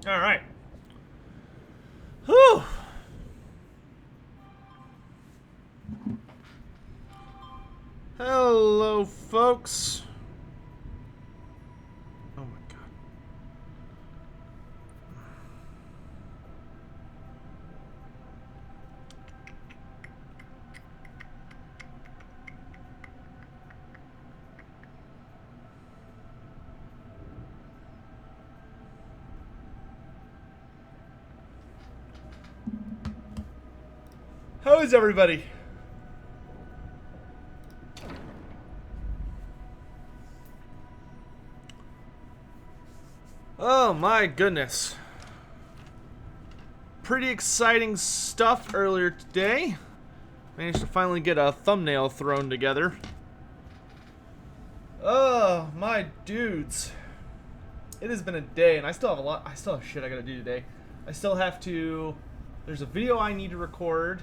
All right. Whew. Hello, folks. Oh my god. How is everybody? Oh my goodness. Pretty exciting stuff earlier today. Managed to finally get a thumbnail thrown together. Oh my dudes. It has been a day and I still have shit I gotta do today. I still have to, there's a video I need to record.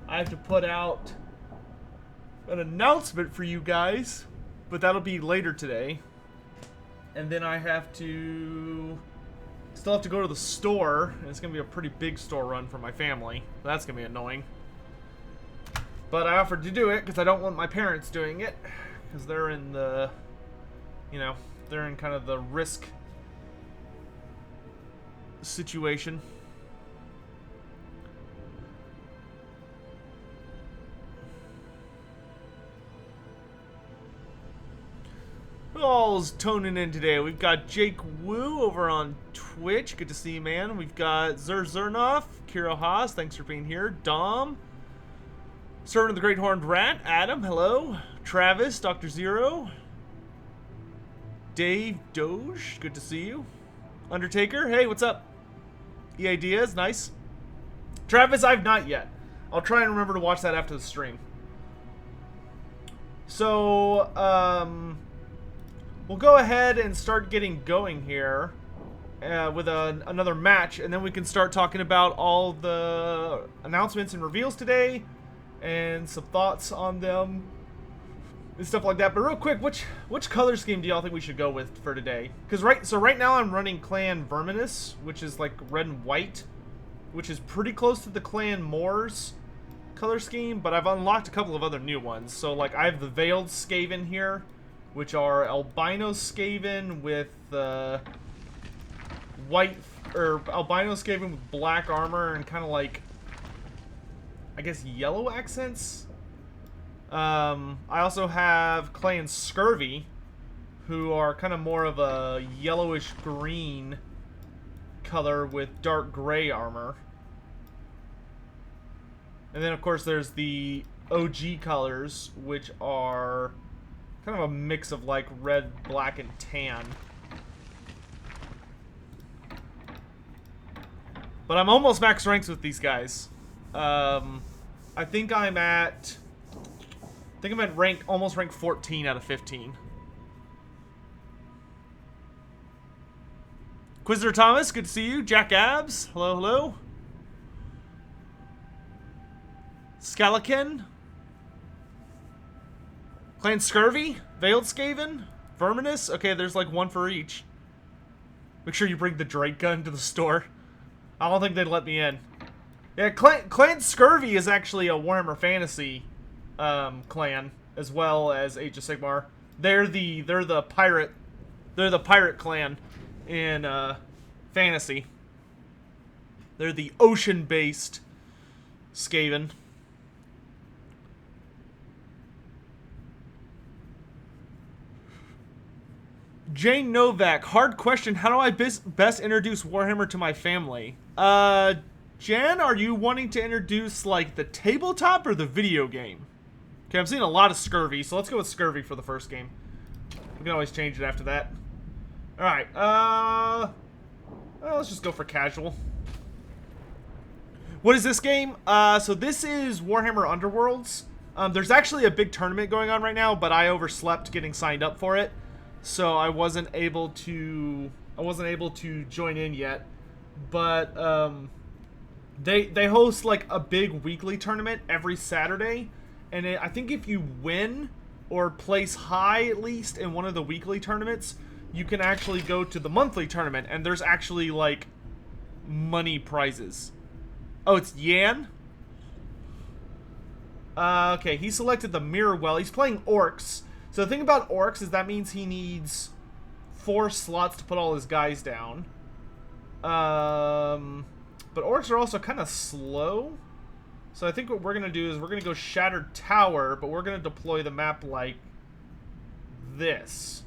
I have to put out an announcement for you guys, but that'll be later today. And then I still have to go to the store, and it's gonna be a pretty big store run for my family. That's gonna be annoying. But I offered to do it because I don't want my parents doing it, because they're in the, they're in kind of the risk situation. Who all's toning in today? We've got Jake Wu over on Twitch. Good to see you, man. We've got Zernov, Kiro Haas, thanks for being here. Dom, Servant of the Great Horned Rat, Adam, hello. Travis, Dr. Zero. Dave Doge, good to see you. Undertaker, hey, what's up? EA Diaz, nice. Travis, I've not yet. I'll try and remember to watch that after the stream. So, we'll go ahead and start getting going here with another match, and then we can start talking about all the announcements and reveals today, and some thoughts on them, and stuff like that. But real quick, which color scheme do y'all think we should go with for today? Because right now I'm running Clan Verminous, which is like red and white, which is pretty close to the Clan Moors color scheme, but I've unlocked a couple of other new ones. So like I have the Veiled Skaven here, which are albino Skaven with white, or albino Skaven with black armor and kind of like, I guess, yellow accents. I also have Clan Scurvy, who are kind of more of a yellowish green color with dark gray armor. And then of course there's the OG colors, which are kind of a mix of like red, black, and tan. But I'm almost max ranks with these guys. I think I'm at almost rank 14 out of 15. Quizzer Thomas, good to see you. Jack Abs, hello, hello. Skalaken. Clan Scurvy, Veiled Skaven, Verminous. Okay, there's like one for each. Make sure you bring the Drake gun to the store. I don't think they'd let me in. Yeah, Clan Scurvy is actually a Warhammer Fantasy clan, as well as Age of Sigmar. They're the pirate clan in Fantasy. They're the ocean-based Skaven. Jane Novak, hard question. How do I best introduce Warhammer to my family? Jan, are you wanting to introduce, like, the tabletop or the video game? Okay, I'm seeing a lot of Scurvy, so let's go with Scurvy for the first game. We can always change it after that. Alright, well, let's just go for casual. What is this game? So this is Warhammer Underworlds. There's actually a big tournament going on right now, but I overslept getting signed up for it. So I wasn't able to join in yet, but they host like a big weekly tournament every Saturday, and I think if you win or place high at least in one of the weekly tournaments, you can actually go to the monthly tournament, and there's actually, like, money prizes. Oh, it's Yan? Okay, he selected the Mirror Well. He's playing Orcs. So the thing about Orcs is that means he needs 4 slots to put all his guys down. But Orcs are also kind of slow. So I think what we're going to do is we're going to go Shattered Tower, but we're going to deploy the map like this.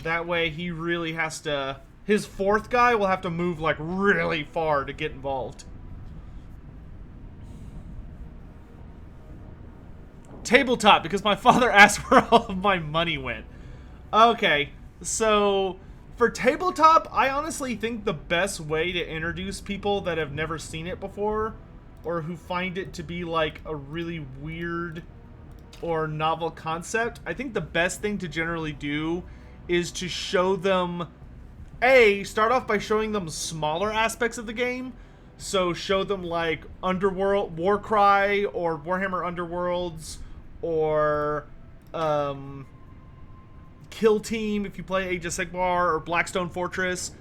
That way he really has to... His 4th guy will have to move like really far to get involved. Tabletop, because my father asked where all of my money went. Okay, so for tabletop, I honestly think the best way to introduce people that have never seen it before, or who find it to be like a really weird or novel concept, I think the best thing to generally do is to show them, start off by showing them smaller aspects of the game. So show them like Underworld, Warcry, or Warhammer Underworlds, or Kill Team if you play Age of Sigmar, or Blackstone Fortress.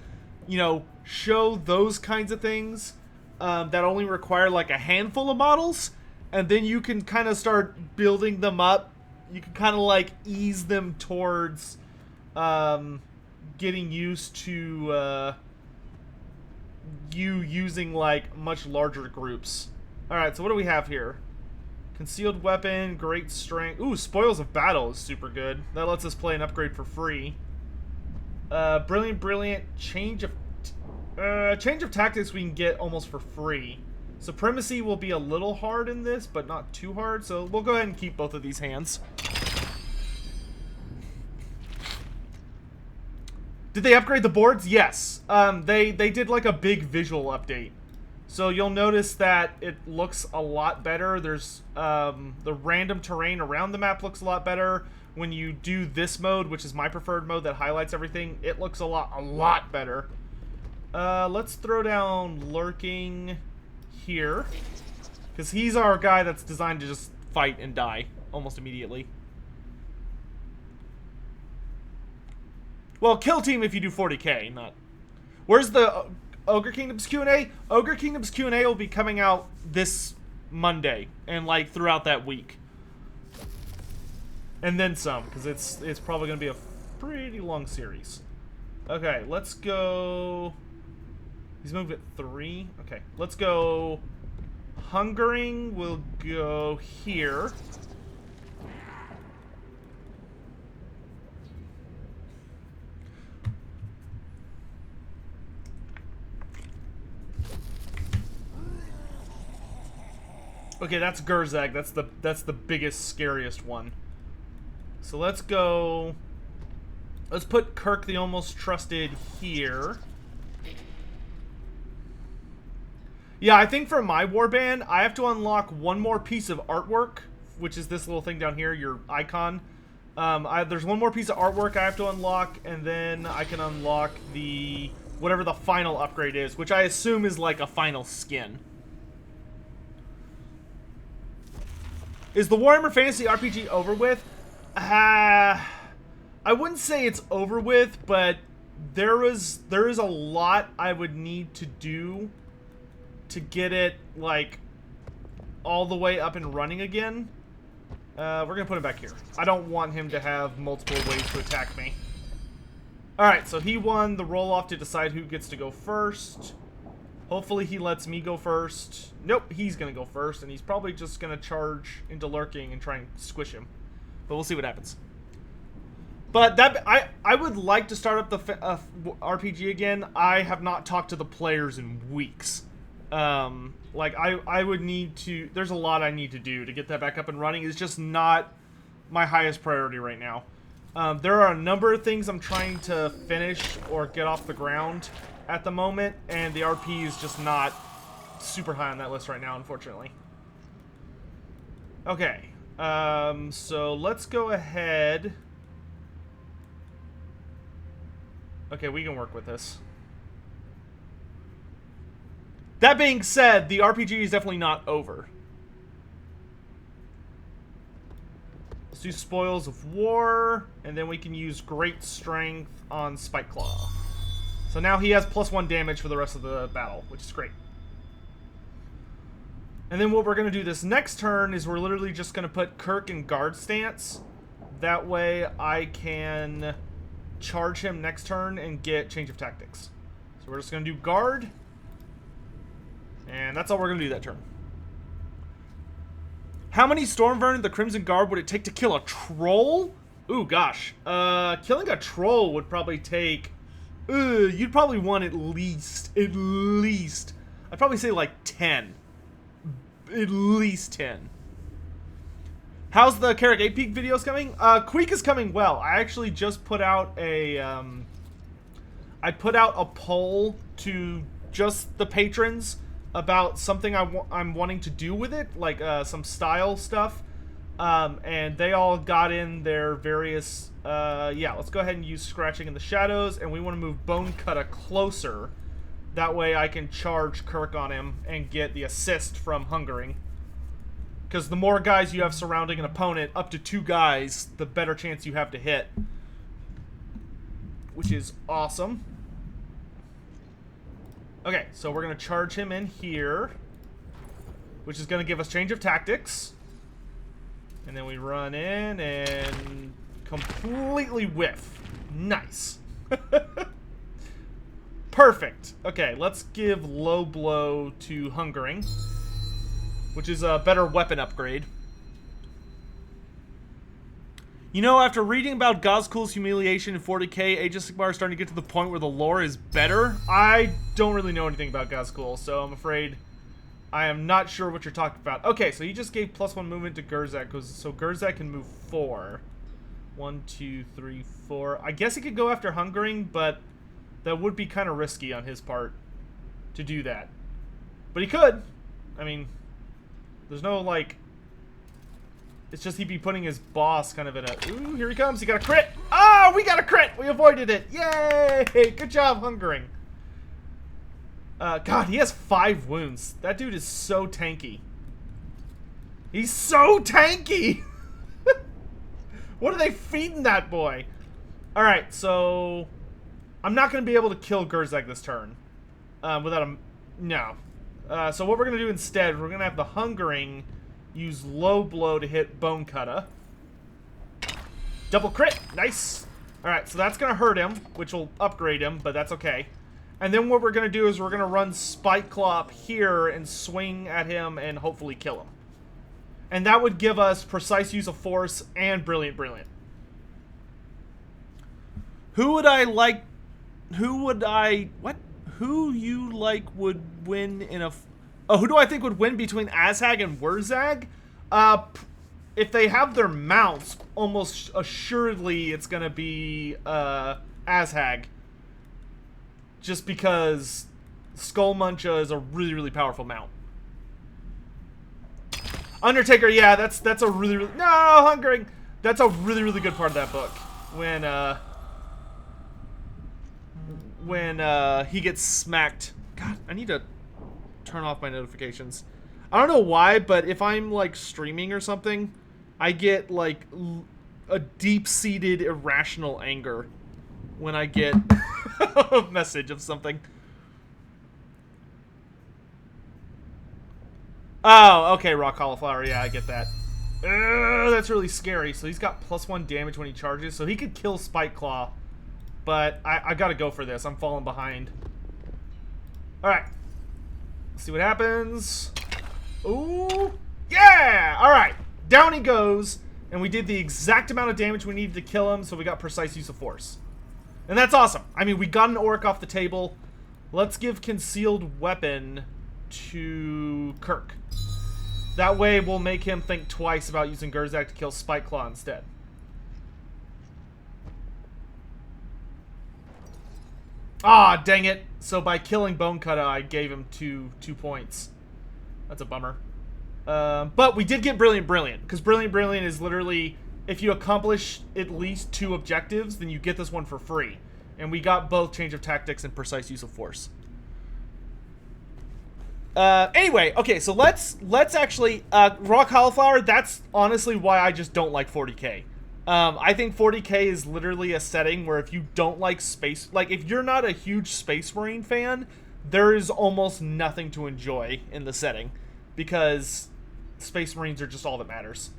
You know, show those kinds of things that only require like a handful of models, and then you can kind of start building them up. You can kind of like ease them towards getting used to you using like much larger groups. Alright, so what do we have here? Concealed weapon, great strength. Ooh, Spoils of Battle is super good. That lets us play an upgrade for free. Brilliant. Change of tactics we can get almost for free. Supremacy will be a little hard in this, but not too hard. So we'll go ahead and keep both of these hands. Did they upgrade the boards? Yes. They did like a big visual update. So you'll notice that it looks a lot better. There's the random terrain around the map looks a lot better. When you do this mode, which is my preferred mode that highlights everything, it looks a lot better. Let's throw down Lurking here, because he's our guy that's designed to just fight and die almost immediately. Well, Kill Team if you do 40k, not... Where's the Ogre Kingdoms Q&A? Ogre Kingdoms Q&A will be coming out this Monday, and like throughout that week. And then some, because it's probably going to be a pretty long series. Okay, let's go... He's moved at 3. Okay, let's go... Hungering will go here. Okay, that's Gurzag. That's the biggest, scariest one. So let's go... Let's put Kirk the Almost Trusted here. Yeah, I think for my warband, I have to unlock one more piece of artwork, which is this little thing down here, your icon. There's one more piece of artwork I have to unlock, and then I can unlock the... whatever the final upgrade is, which I assume is like a final skin. Is the Warhammer Fantasy RPG over with? I wouldn't say it's over with, but there is a lot I would need to do to get it, like, all the way up and running again. We're going to put him back here. I don't want him to have multiple ways to attack me. Alright, so he won the roll-off to decide who gets to go first. Hopefully he lets me go first. Nope, he's going to go first, and he's probably just going to charge into Lurking and try and squish him. But we'll see what happens. But that I would like to start up the RPG again. I have not talked to the players in weeks. Like, I would need to... There's a lot I need to do to get that back up and running. It's just not my highest priority right now. There are a number of things I'm trying to finish or get off the ground at the moment, and the RP is just not super high on that list right now, unfortunately. Okay, so let's go ahead. Okay, we can work with this. That being said, the RPG is definitely not over. Let's do Spoils of War, and then we can use Great Strength on Spike Claw. So now he has +1 damage for the rest of the battle, which is great. And then what we're going to do this next turn is we're literally just going to put Kirk in guard stance. That way I can charge him next turn and get change of tactics. So we're just going to do guard. And that's all we're going to do that turn. How many Stormvern the Crimson Guard would it take to kill a troll? Ooh, gosh. Killing a troll would probably take... you'd probably want at least... I'd probably say like 10. At least 10. How's the Carrick 8 Peak videos coming? Queek is coming well. I actually just put out a... I put out a poll to just the patrons about something I'm wanting to do with it, like some style stuff, and they all got in their various, yeah, let's go ahead and use Scratching in the Shadows, and we want to move Bone Cutter closer. That way I can charge Kirk on him and get the assist from Hungering. Because the more guys you have surrounding an opponent, up to 2 guys, the better chance you have to hit. Which is awesome. Okay, so we're going to charge him in here, which is going to give us change of tactics. And then we run in and completely whiff. Nice. Perfect. Okay, let's give Low Blow to Hungering, which is a better weapon upgrade. You know, after reading about Gazkul's humiliation in 40k, Age of Sigmar is starting to get to the point where the lore is better. I don't really know anything about Gazkul, so I'm afraid I am not sure what you're talking about. Okay, so he just gave +1 movement to Gurzak, so Gurzak can move 4. 1, 2, 3, 4. I guess he could go after Hungering, but that would be kind of risky on his part to do that. But he could. I mean, there's no, like... It's just he'd be putting his boss kind of in a... Ooh, here he comes. He got a crit. Oh, we got a crit. We avoided it. Yay. Good job, Hungering. God, he has 5 wounds. That dude is so tanky. He's so tanky. What are they feeding that boy? All right, so... I'm not going to be able to kill Gurzak this turn. Without a... No. So what we're going to do instead, we're going to have the Hungering... use Low Blow to hit Bone Cutter. Double crit. Nice. Alright, so that's going to hurt him, which will upgrade him, but that's okay. And then what we're going to do is we're going to run Spike Claw up here and swing at him and hopefully kill him. And that would give us Precise Use of Force and Brilliant Brilliant. Who would I like... Who would I... What? Who you like would win in a... Oh, who do I think would win between Azhag and Wurzag? If they have their mounts, almost assuredly it's going to be Azhag. Just because Skullmuncha is a really, really powerful mount. Undertaker, yeah, that's a really, really... No, Hungering! That's a really, really good part of that book. When he gets smacked... God, I need to... turn off my notifications. I don't know why, but if I'm like streaming or something, I get like a deep-seated irrational anger when I get a message of something. Oh, okay, raw cauliflower. Yeah, I get that. That's really scary. So he's got +1 damage when he charges, so he could kill Spike Claw. But I gotta go for this. I'm falling behind. Alright. See what happens. Ooh. Yeah! Alright. Down he goes. And we did the exact amount of damage we needed to kill him, so we got Precise Use of Force. And that's awesome. I mean, we got an Orc off the table. Let's give Concealed Weapon to Kirk. That way we'll make him think twice about using Gurzak to kill Spike Claw instead. Ah, dang it. So by killing Bone Cutter, I gave him two points. That's a bummer. But we did get Brilliant Brilliant, because Brilliant Brilliant is literally, if you accomplish at least 2 objectives, then you get this one for free. And we got both Change of Tactics and Precise Use of Force. Anyway, okay, so let's actually raw cauliflower. That's honestly why I just don't like 40k. I think 40k is literally a setting where if you don't like space, like if you're not a huge Space Marine fan, there is almost nothing to enjoy in the setting because Space Marines are just all that matters.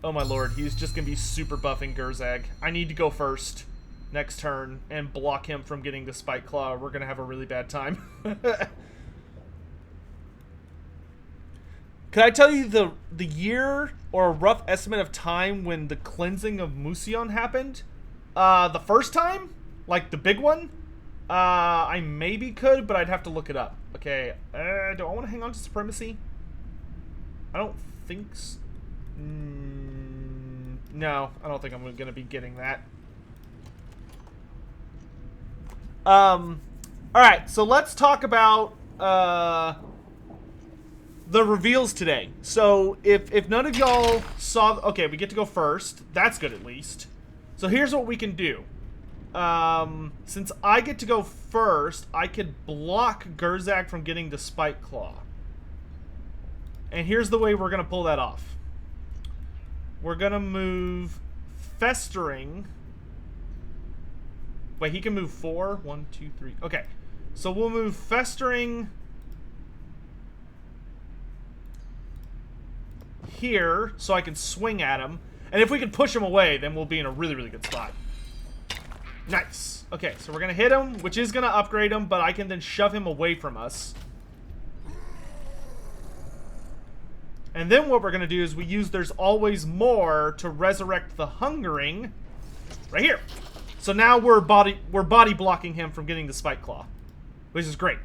Oh my lord, he's just gonna be super buffing Gurzag. I need to go first next turn and block him from getting the Spike Claw. We're gonna have a really bad time. Could I tell you the year or a rough estimate of time when the cleansing of Musion happened? The first time? Like the big one? I maybe could, but I'd have to look it up. Okay, do I want to hang on to Supremacy? I don't think so. No, I don't think I'm going to be getting that. Alright, so let's talk about, the reveals today. So, if none of y'all saw... Okay, we get to go first. That's good, at least. So, here's what we can do. Since I get to go first, I could block Gurzag from getting the Spike Claw. And here's the way we're going to pull that off. We're going to move Festering. Wait, he can move 4? 1, 2, 3. Okay. So, we'll move Festering here so I can swing at him, and if we can push him away, then we'll be in a really, really good spot. Nice. Okay, so we're gonna hit him, which is gonna upgrade him, but I can then shove him away from us. And then what we're gonna do is we use There's Always More to resurrect the Hungering right here. So now we're body blocking him from getting the Spike Claw, which is great.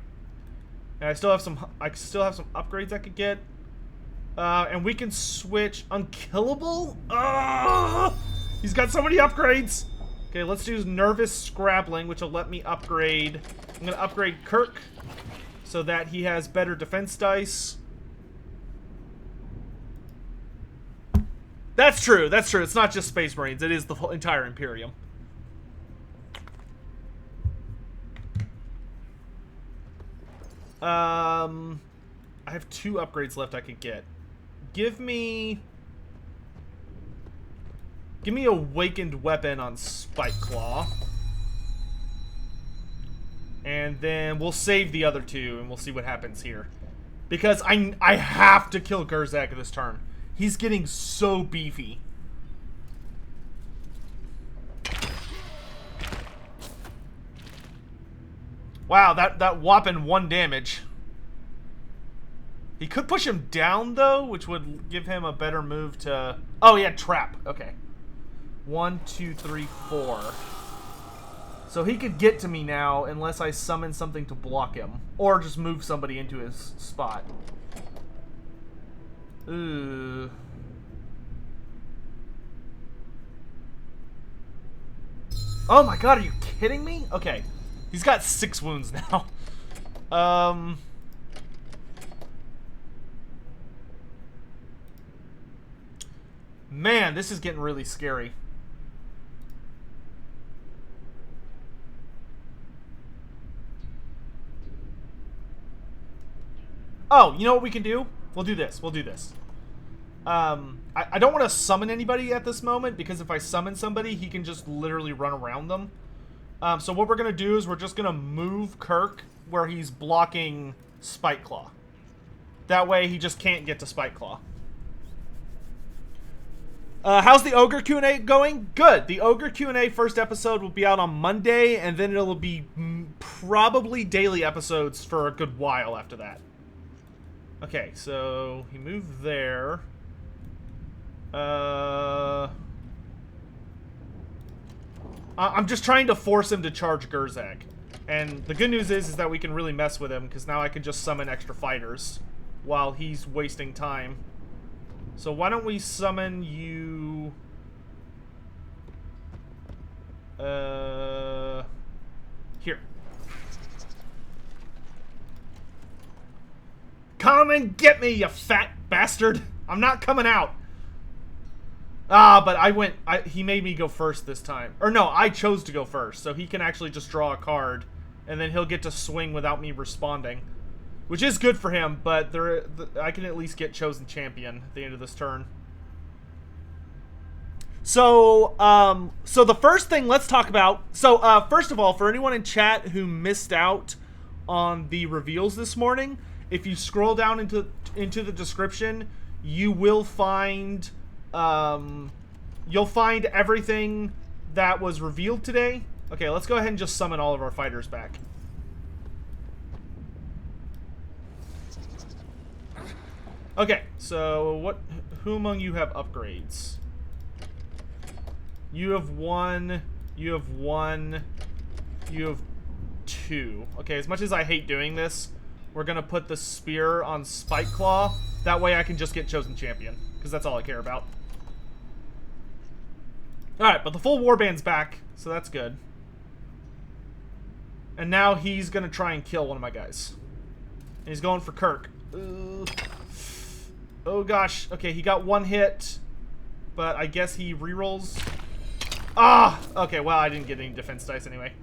And I still have some upgrades I could get. And we can switch Unkillable? He's got so many upgrades! Okay, let's do Nervous Scrabbling, which will let me upgrade... I'm gonna upgrade Kirk so that he has better defense dice. That's true, that's true. It's not just Space Marines, it is the whole entire Imperium. I have 2 upgrades left I could get. Give me Awakened Weapon on Spike Claw. And then we'll save the other 2 and we'll see what happens here. Because I have to kill Gurzag this turn. He's getting so beefy. Wow, that whopping 1 damage. He could push him down, though, which would give him a better move to... Oh, yeah, Trap. Okay. 1, 2, 3, 4. So he could get to me now unless I summon something to block him. Or just move somebody into his spot. Ooh. Oh my god, are you kidding me? Okay. He's got 6 wounds now. Man, this is getting really scary. Oh, you know what we can do? We'll do this. We'll do this. I don't want to summon anybody at this moment, because if I summon somebody, he can just literally run around them. So what we're going to do is we're just going to move Kirk where he's blocking Spike Claw. That way he just can't get to Spike Claw. How's the Ogre Q&A going? Good. The Ogre Q&A first episode will be out on Monday, and then it'll be probably daily episodes for a good while after that. Okay, so he moved there. I'm just trying to force him to charge Gurzag. And the good news is that we can really mess with him, because now I can just summon extra fighters while he's wasting time. So why don't we summon you... Here. Come and get me, you fat bastard! I'm not coming out! Ah, but he made me go first this time. Or no, I chose to go first, so he can actually just draw a card, and then he'll get to swing without me responding. which is good for him, but I can at least get chosen champion at the end of this turn. So, so the first thing let's talk about. So, first of all, for anyone in chat who missed out on the reveals this morning, if you scroll down into the description, you will find you'll find everything that was revealed today. Okay, let's go ahead and just summon all of our fighters back. Okay, so who among you have upgrades? You have 1, you have 1, you have 2. Okay, as much as I hate doing this, we're gonna put the spear on Spike Claw. That way I can just get chosen champion, because that's all I care about. Alright, but the full warband's back, so that's good. And now he's gonna try and kill one of my guys. And he's going for Kirk. Oh gosh, okay, he got 1 hit, but I guess he rerolls. Ah! Okay, well, I didn't get any defense dice anyway.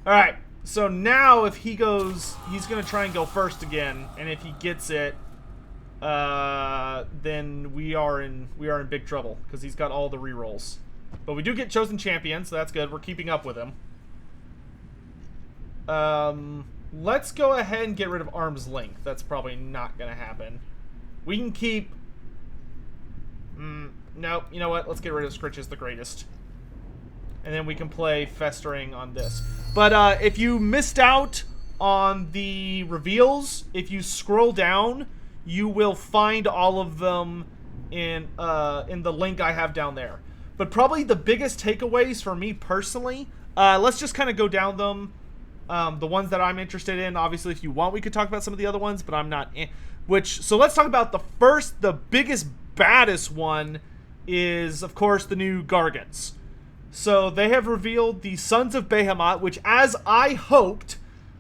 Alright, so now if he goes, he's going to try and go first again, and if he gets it, then we are in big trouble, because he's got all the rerolls. But we do get chosen champion, so that's good. We're keeping up with him. Let's go ahead and get rid of arm's length. That's probably not going to happen. We can keep... Nope, you know what? Let's get rid of Scritches the Greatest. And then we can play Festering on this. But if you missed out on the reveals, if you scroll down, you will find all of them in the link I have down there. But probably the biggest takeaways for me personally, let's just kind of go down them. The ones that I'm interested in. Obviously, if you want, we could talk about some of the other ones, but I'm not. So let's talk about the biggest, baddest one is, of course, the new Gargants. So they have revealed the Sons of Behemoth, which, as I hoped,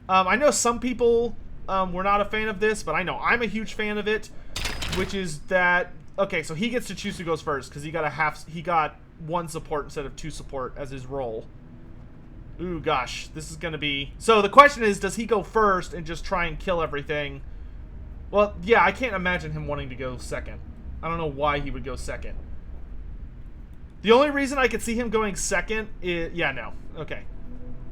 I know some people were not a fan of this, but I know I'm a huge fan of it, which is that, okay, so he gets to choose who goes first, because he got 1 support instead of 2 support as his role. Ooh, gosh, this is going to be... So the question is, does he go first and just try and kill everything? Well, yeah, I can't imagine him wanting to go second. I don't know why he would go second. The only reason I could see him going second is... Yeah, no. Okay.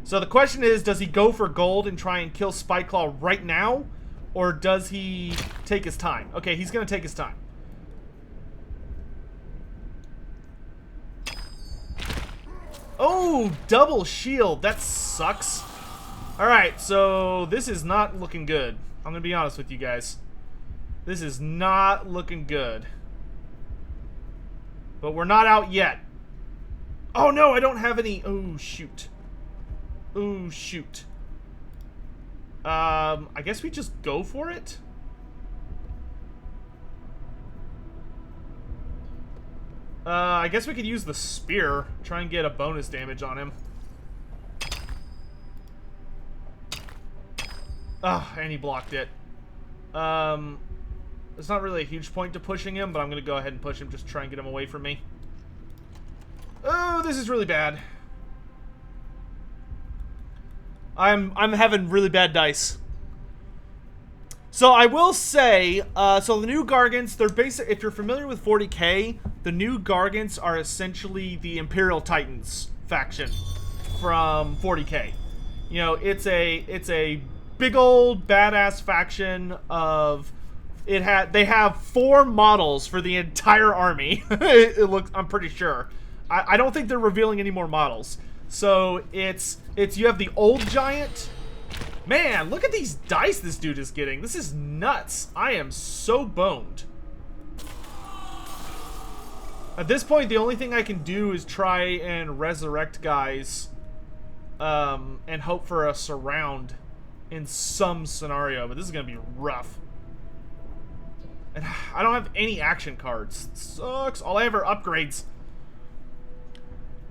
So the question is, does he go for gold and try and kill Spikeclaw right now? Or does he take his time? Okay, he's going to take his time. Oh, double shield. That sucks. Alright, so this is not looking good. I'm going to be honest with you guys. This is not looking good. But we're not out yet. Oh no, I don't have any. Oh shoot. Oh shoot. I guess we just go for it. I guess we could use the spear. Try and get a bonus damage on him. Ah, and he blocked it. It's not really a huge point to pushing him, but I'm going to go ahead and push him, just try and get him away from me. Oh, this is really bad. I'm having really bad dice. So I will say, so the new Gargants, they're basic. If you're familiar with 40k, the new Gargants are essentially the Imperial Titans faction from 40k. You know, it's a big old badass faction of... They have 4 models for the entire army. It looks, I'm pretty sure. I don't think they're revealing any more models. So it's you have the old giant. Man, look at these dice this dude is getting. This is nuts. I am so boned. At this point, the only thing I can do is try and resurrect guys and hope for a surround in some scenario, but this is gonna be rough. And I don't have any action cards. It sucks. All I have are upgrades.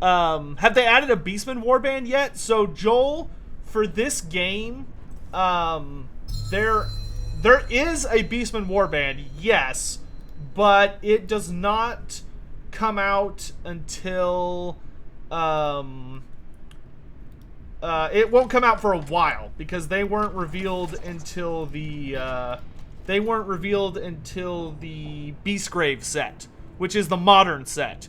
Have they added a Beastman Warband yet? So, Joel, for this game, there is a Beastman Warband, yes, but it does not come out until, it won't come out for a while because they weren't revealed until the Beastgrave set, which is the modern set.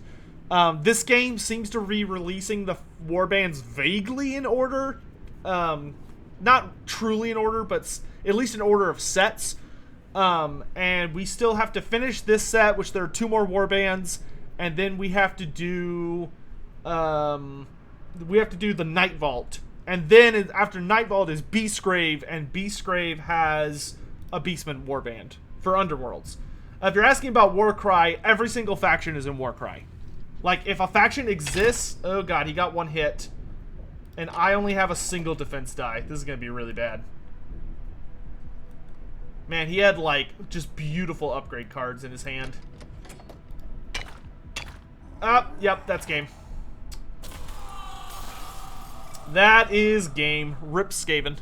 This game seems to be releasing the warbands vaguely in order, not truly in order, but at least in order of sets. And we still have to finish this set, which there are 2 more warbands, and then we have to do the Night Vault, and then after Night Vault is Beastgrave, and Beastgrave has a Beastman warband for Underworlds. If you're asking about Warcry, every single faction is in Warcry. Like, if a faction exists, oh god, he got 1 hit, and I only have a single defense die. This is gonna be really bad. Man, he had, like, just beautiful upgrade cards in his hand. Yep, that's game. That is game. Rip Skaven.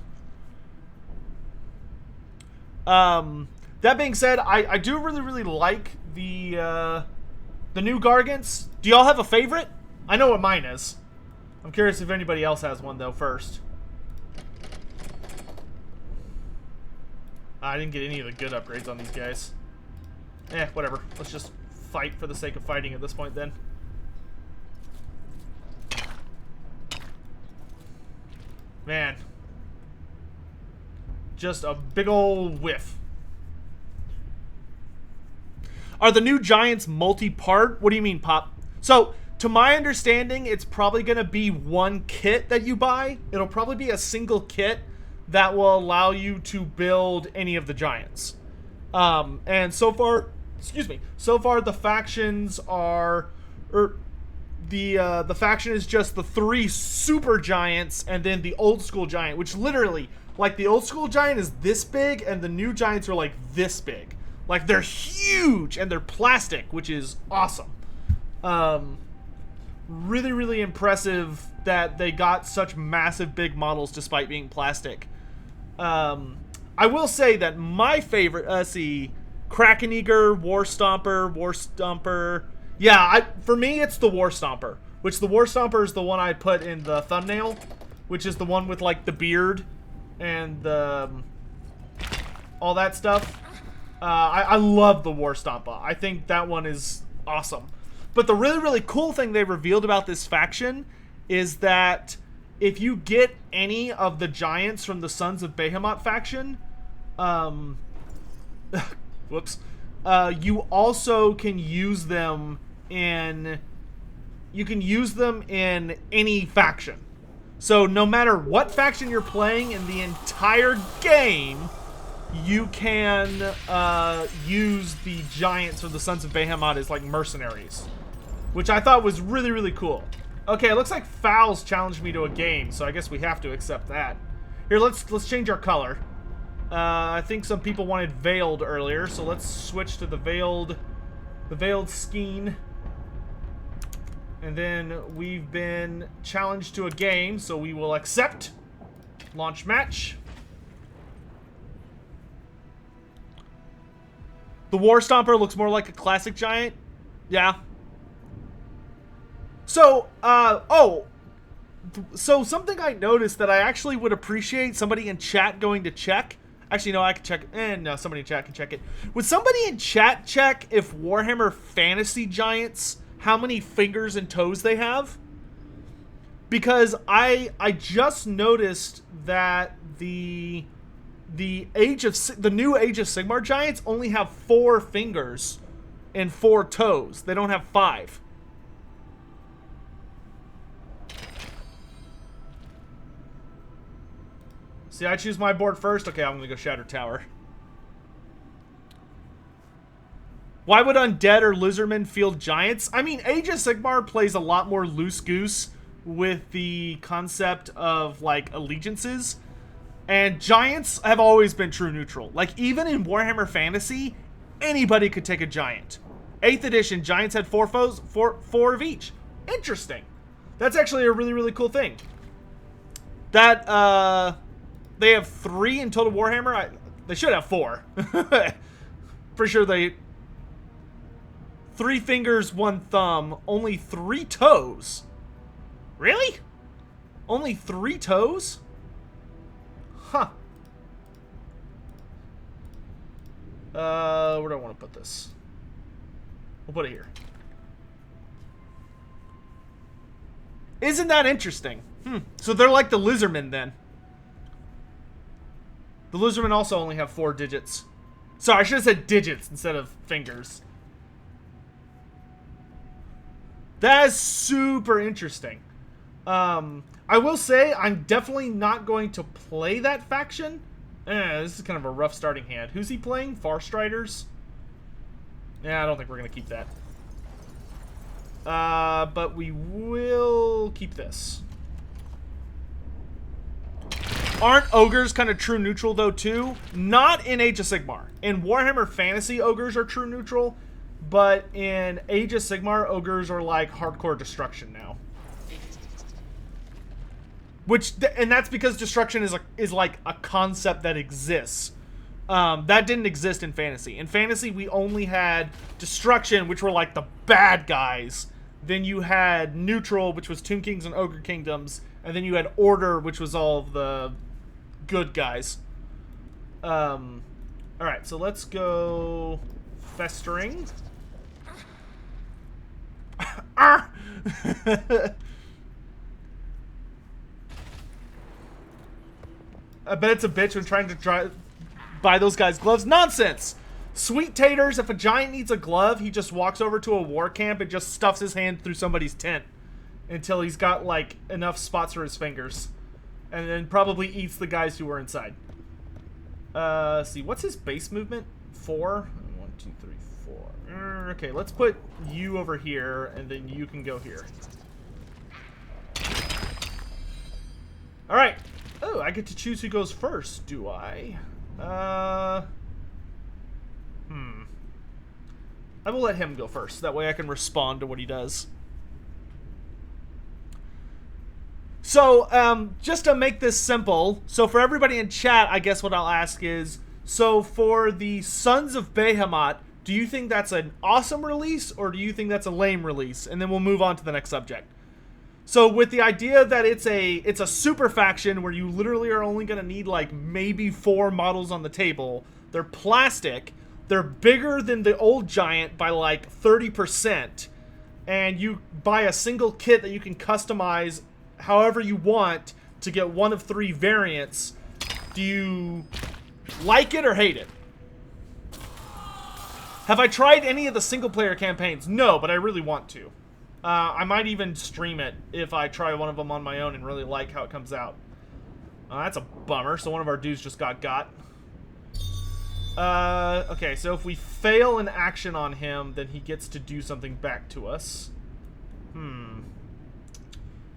That being said, I do really like the new Gargants. Do y'all have a favorite? I know what mine is. I'm curious if anybody else has one, though, first. I didn't get any of the good upgrades on these guys. Whatever. Let's just fight for the sake of fighting at this point, then. Man. Just a big ol' whiff. Are the new Giants multi-part? What do you mean, Pop? So, to my understanding, it's probably going to be 1 kit that you buy. It'll probably be a single kit that will allow you to build any of the Giants. And so far, so far the factions are... The faction is just the 3 super giants and then the old school giant, which literally, like, the old school giant is this big and the new giants are like this big. Like, they're huge and they're plastic, which is awesome. Really impressive that they got such massive big models despite being plastic. I will say that my favorite, Krakeneager, War Stomper. Yeah, for me, it's the War Stomper. Which the War Stomper is the one I put in the thumbnail. Which is the one with, like, the beard. And all that stuff. I love the War Stomper. I think that one is awesome. But the really cool thing they revealed about this faction is that if you get any of the giants from the Sons of Behemoth faction, whoops, you also can use them in any faction. So no matter what faction you're playing in the entire game, you can use the giants from the Sons of Behemoth as, like, mercenaries, which I thought was really cool. Okay, it looks like Fowls challenged me to a game, so I guess we have to accept that. Here, let's change our color. I think some people wanted Veiled earlier, so let's switch to the Veiled skein. And then we've been challenged to a game, so we will accept. Launch match. The War Stomper looks more like a classic giant. Yeah. So, so something I noticed that I actually would appreciate somebody in chat going to check. Actually, no, I can check. No, somebody in chat can check it. Would somebody in chat check if Warhammer Fantasy Giants, how many fingers and toes they have? Because I just noticed that the new Age of Sigmar Giants only have 4 fingers and 4 toes. They don't have 5. See, I choose my board first. Okay, I'm gonna go Shattered Tower. Why would Undead or Lizardmen field Giants? I mean, Age of Sigmar plays a lot more loose goose with the concept of, like, allegiances. And Giants have always been true neutral. Like, even in Warhammer Fantasy, anybody could take a Giant. 8th edition, Giants had 4 foes, 4 of each. Interesting. That's actually a really cool thing. That, they have 3 in total Warhammer. They should have 4. For sure they... 3 fingers, 1 thumb, only 3 toes. Really? Only 3 toes? Huh. Where do I want to put this? We'll put it here. Isn't that interesting? So they're like the lizardmen then. The lizardmen also only have 4 digits. Sorry, I should have said digits instead of fingers. That is super interesting. I will say I'm definitely not going to play that faction. This is kind of a rough starting hand. Who's he playing? Farstriders? Yeah, I don't think we're going to keep that. But we will keep this. Aren't ogres kind of true neutral though too? Not in Age of Sigmar. In Warhammer Fantasy, ogres are true neutral, but in Age of Sigmar, ogres are like hardcore destruction now. And that's because destruction is like a concept that exists. That didn't exist in Fantasy. In Fantasy, we only had destruction, which were like the bad guys. Then you had neutral, which was Tomb Kings and Ogre Kingdoms, and then you had order, which was all of the good guys. Alright, so let's go festering. I bet it's a bitch when trying to buy those guys gloves. Nonsense! Sweet taters, if a giant needs a glove, he just walks over to a war camp and just stuffs his hand through somebody's tent until he's got, like, enough spots for his fingers. And then probably eats the guys who were inside. Let's see, what's his base movement? 4? 1, 2, 3, 4. Okay, let's put you over here, and then you can go here. Alright. Oh, I get to choose who goes first, do I? I will let him go first. That way I can respond to what he does. So, just to make this simple, so for everybody in chat, I guess what I'll ask is, so for the Sons of Behemoth, do you think that's an awesome release, or do you think that's a lame release? And then we'll move on to the next subject. So with the idea that it's a super faction where you literally are only going to need like maybe 4 models on the table. They're plastic. They're bigger than the old giant by like 30%. And you buy a single kit that you can customize however you want to get one of 3 variants. Do you like it or hate it? Have I tried any of the single player campaigns? No, but I really want to. I might even stream it if I try one of them on my own and really like how it comes out. That's a bummer. So one of our dudes just got. Okay, so if we fail an action on him, then he gets to do something back to us.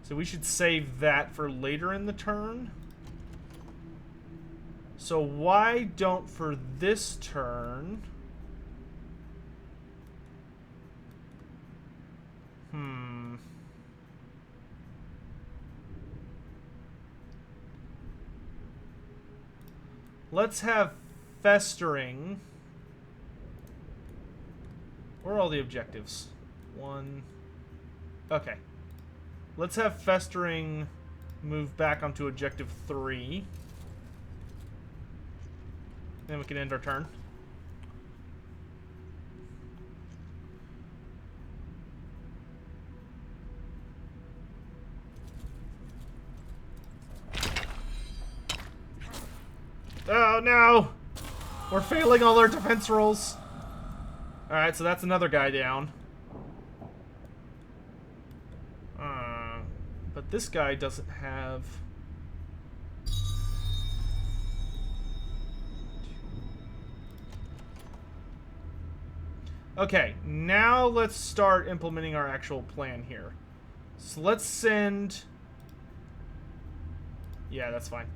So we should save that for later in the turn. So why don't for this turn... Let's have festering. Where are all the objectives? 1. Okay. Let's have festering move back onto objective 3. Then we can end our turn. Oh no! We're failing all our defense rolls. Alright, so that's another guy down. But this guy doesn't have... Okay, now let's start implementing our actual plan here. So let's send... Yeah, that's fine.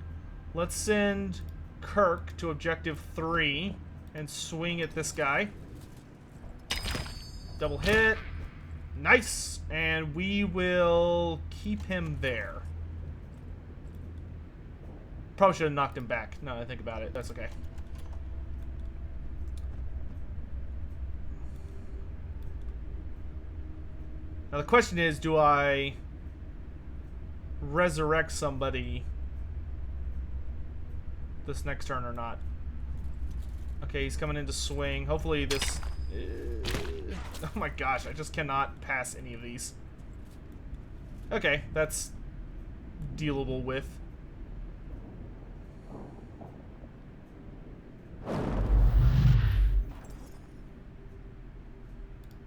Let's send Kirk to objective 3 and swing at this guy. Double hit. Nice! And we will keep him there. Probably should have knocked him back, now that I think about it. That's okay. Now the question is, do I resurrect somebody this next turn or not. Okay, he's coming in to swing. Hopefully this... oh my gosh, I just cannot pass any of these. Okay, that's dealable with.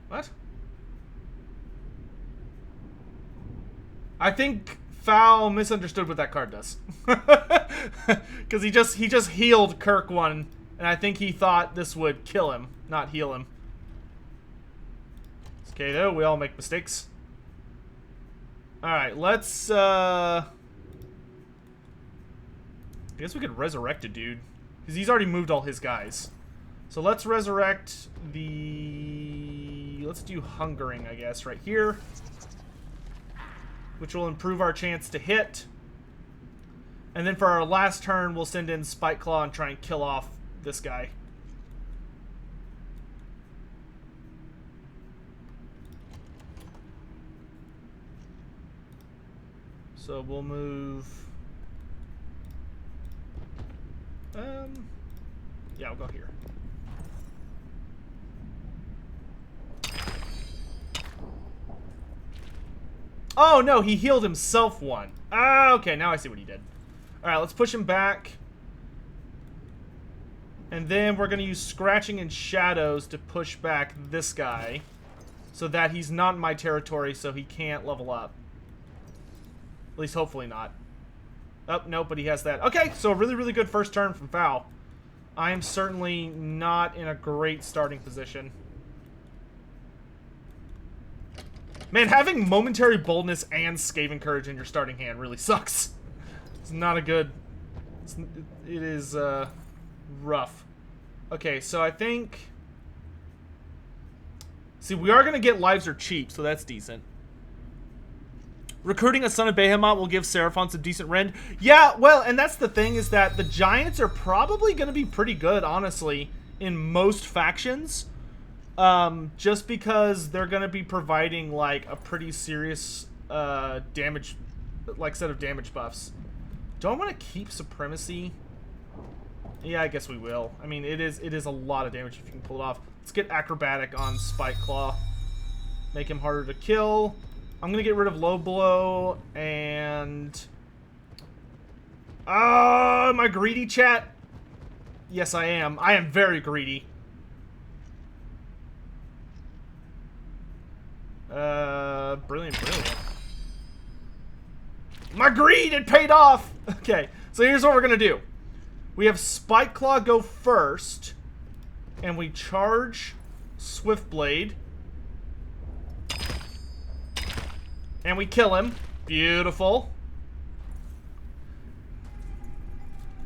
What? I think Foul misunderstood what that card does. Because he just healed Kirk one, and I think he thought this would kill him, not heal him. It's okay though, we all make mistakes. Alright, let's I guess we could resurrect a dude. Because he's already moved all his guys. So let's resurrect the... let's do Hungering, I guess, right here. Which will improve our chance to hit. And then for our last turn, we'll send in Spike Claw and try and kill off this guy. So we'll move... yeah, I'll go here. Oh, no, he healed himself one. Ah, okay, now I see what he did. Alright, let's push him back. And then we're going to use Scratching and Shadows to push back this guy. So that he's not in my territory, so he can't level up. At least hopefully not. Oh, no, but he has that. Okay, so a really, really good first turn from Foul. I am certainly not in a great starting position. Man, having Momentary Boldness and Skaven Courage in your starting hand really sucks. It's not a good... it is, rough. Okay, so I think... see, we are going to get Lives Are Cheap, so that's decent. Recruiting a Son of Behemoth will give Seraphon some decent rend. Yeah, well, and that's the thing, is that the Giants are probably going to be pretty good, honestly, in most factions. Just because they're going to be providing, like, a pretty serious, damage, like, set of damage buffs. Do I want to keep Supremacy? Yeah, I guess we will. I mean, it is a lot of damage if you can pull it off. Let's get Acrobatic on Spike Claw. Make him harder to kill. I'm going to get rid of Low Blow, and... am I greedy, chat? Yes, I am. I am very greedy. Brilliant, brilliant. My greed, it paid off! Okay, so here's what we're going to do. We have Spike Claw go first, and we charge Swiftblade. And we kill him. Beautiful.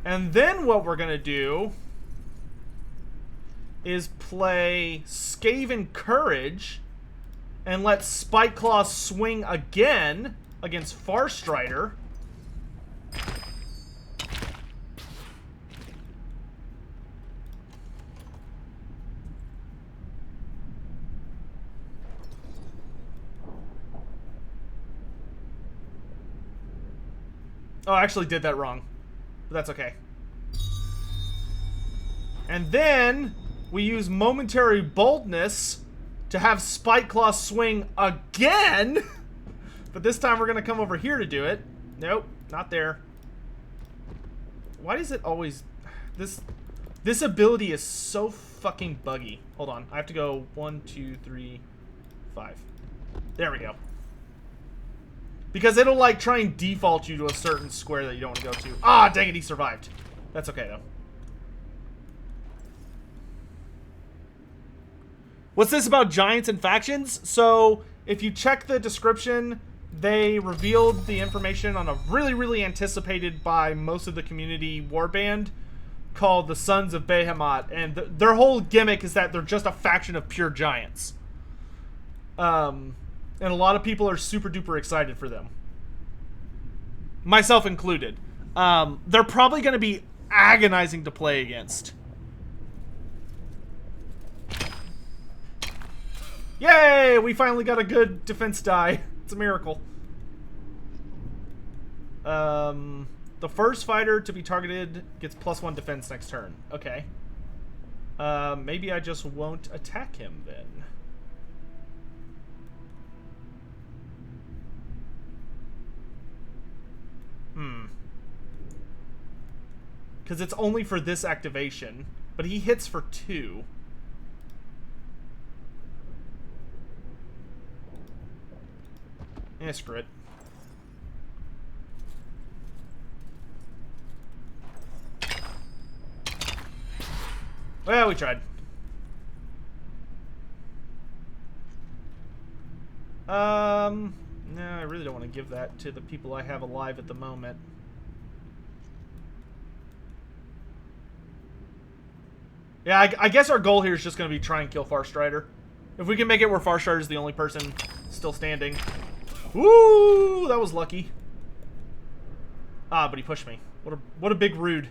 And then what we're going to do is play Skaven Courage and let Spike Claw swing again against Farstrider. Oh, I actually did that wrong. But that's okay. And then we use Momentary Boldness to have Spike Claw swing again. But this time we're going to come over here to do it. Nope, not there. Why does it always... This ability is so fucking buggy. Hold on. I have to go 1, 2, 3, 5. There we go. Because it'll, like, try and default you to a certain square that you don't want to go to. Ah, dang it, he survived. That's okay, though. What's this about Giants and factions? So, if you check the description, they revealed the information on a really, really anticipated by most of the community warband called the Sons of Behemoth. And their whole gimmick is that they're just a faction of pure giants. And a lot of people are super duper excited for them. Myself included. They're probably going to be agonizing to play against. Yay! We finally got a good defense die. It's a miracle. The first fighter to be targeted gets +1 defense next turn. Okay. Maybe I just won't attack him then. Because it's only for this activation, but he hits for 2. Eh, screw it. Well, we tried. No, I really don't want to give that to the people I have alive at the moment. Yeah, I guess our goal here is just going to be try and kill Farstrider. If we can make it where Farstrider is the only person still standing. Woo! That was lucky. Ah, but he pushed me. What a big rude.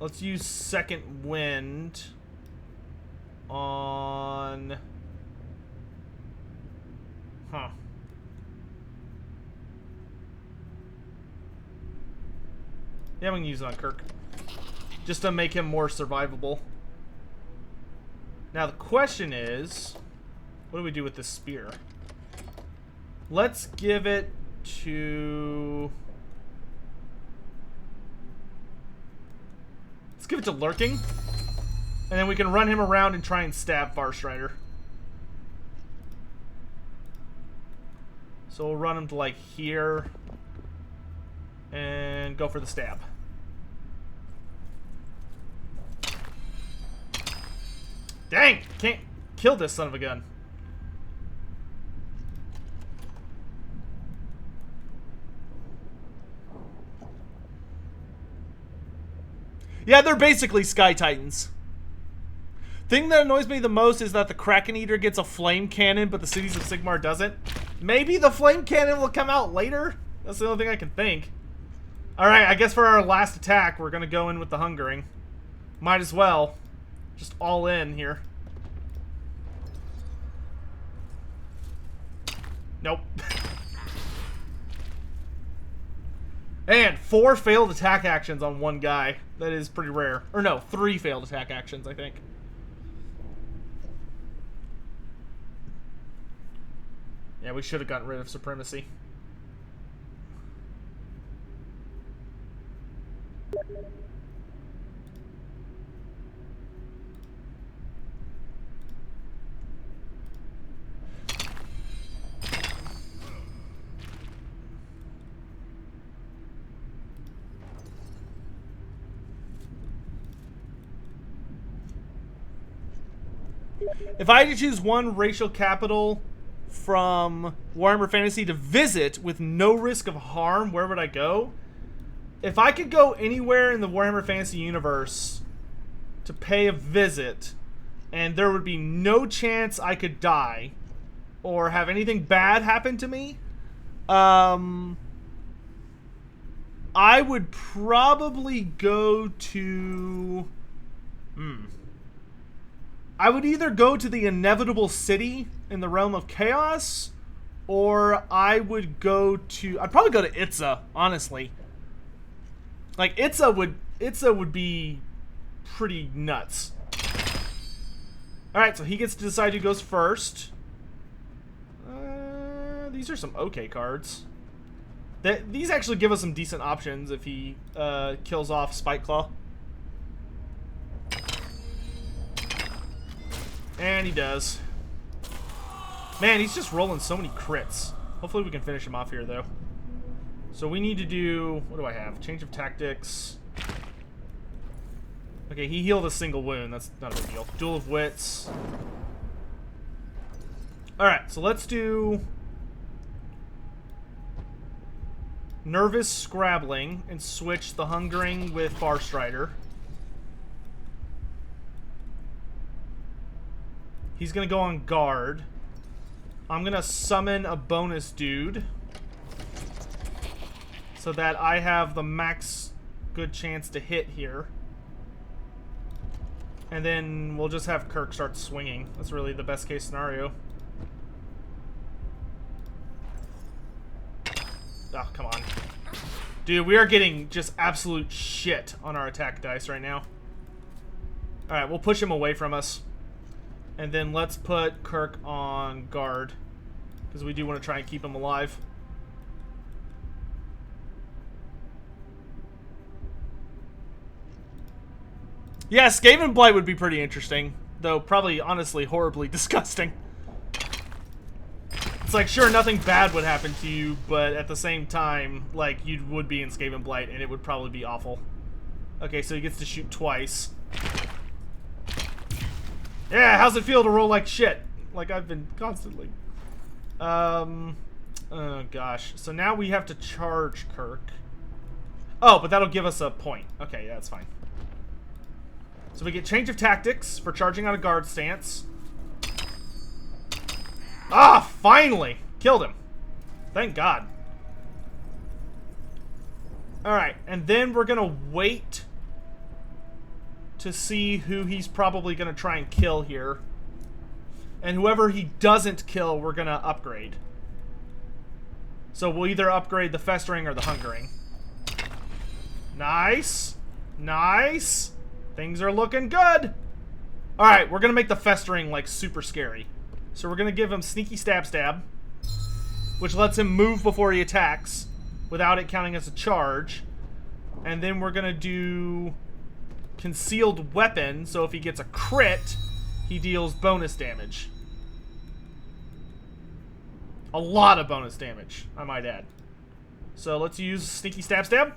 Let's use Second Wind on... Huh. Yeah, we can use it on Kirk. Just to make him more survivable. Now the question is, what do we do with this spear? Let's give it to... Let's give it to Lurking. And then we can run him around and try and stab Farstrider. So we'll run him to like here. And go for the stab. Dang! Can't kill this son of a gun. Yeah, they're basically Sky Titans. Thing that annoys me the most is that the Kraken Eater gets a flame cannon, but the Cities of Sigmar doesn't. Maybe the flame cannon will come out later? That's the only thing I can think. Alright, I guess for our last attack, we're gonna go in with the Hungering. Might as well. Just all in here. Nope. And 4 failed attack actions on one guy. That is pretty rare. Or no, 3 failed attack actions, I think. Yeah, we should have gotten rid of Supremacy. If I had to choose one racial capital from Warhammer Fantasy to visit with no risk of harm, where would I go? If I could go anywhere in the Warhammer Fantasy universe to pay a visit, and there would be no chance I could die or have anything bad happen to me, I would probably go to... I would either go to the Inevitable City in the Realm of Chaos, or I would go to... I'd probably go to Itza, honestly. Like, Itza would be pretty nuts. Alright, so he gets to decide who goes first. These are some okay cards. These actually give us some decent options if he kills off Spikeclaw. And he does. Man, he's just rolling so many crits. Hopefully we can finish him off here, though. So we need to do... What do I have? Change of tactics. Okay, he healed a single wound. That's not a big deal. Duel of Wits. Alright, so let's do... Nervous Scrabbling and switch the Hungering with Farstrider. He's gonna go on guard. I'm gonna summon a bonus dude so that I have the max good chance to hit here. And then we'll just have Kirk start swinging. That's really the best case scenario. Oh, come on. Dude, we are getting just absolute shit on our attack dice right now. Alright, we'll push him away from us. And then let's put Kirk on guard. Because we do want to try and keep him alive. Yeah, Skaven Blight would be pretty interesting. Though probably, honestly, horribly disgusting. It's like, sure, nothing bad would happen to you, but at the same time, like, you would be in Skaven Blight, and it would probably be awful. Okay, so he gets to shoot twice. Yeah, how's it feel to roll like shit? Like I've been constantly. Oh, gosh. So now we have to charge Kirk. Oh, but that'll give us a point. Okay, yeah, that's fine. So we get change of tactics for charging on a guard stance. Ah, finally! Killed him. Thank God. Alright, and then we're gonna wait to see who he's probably gonna try and kill here. And whoever he doesn't kill, we're gonna upgrade. So we'll either upgrade the Festering or the Hungering. Nice! Nice! Things are looking good! Alright, we're gonna make the Festering, like, super scary. So we're going to give him Sneaky Stab, which lets him move before he attacks without it counting as a charge. And then we're going to do Concealed Weapon, so if he gets a crit, he deals bonus damage. A lot of bonus damage, I might add. So let's use Sneaky Stab.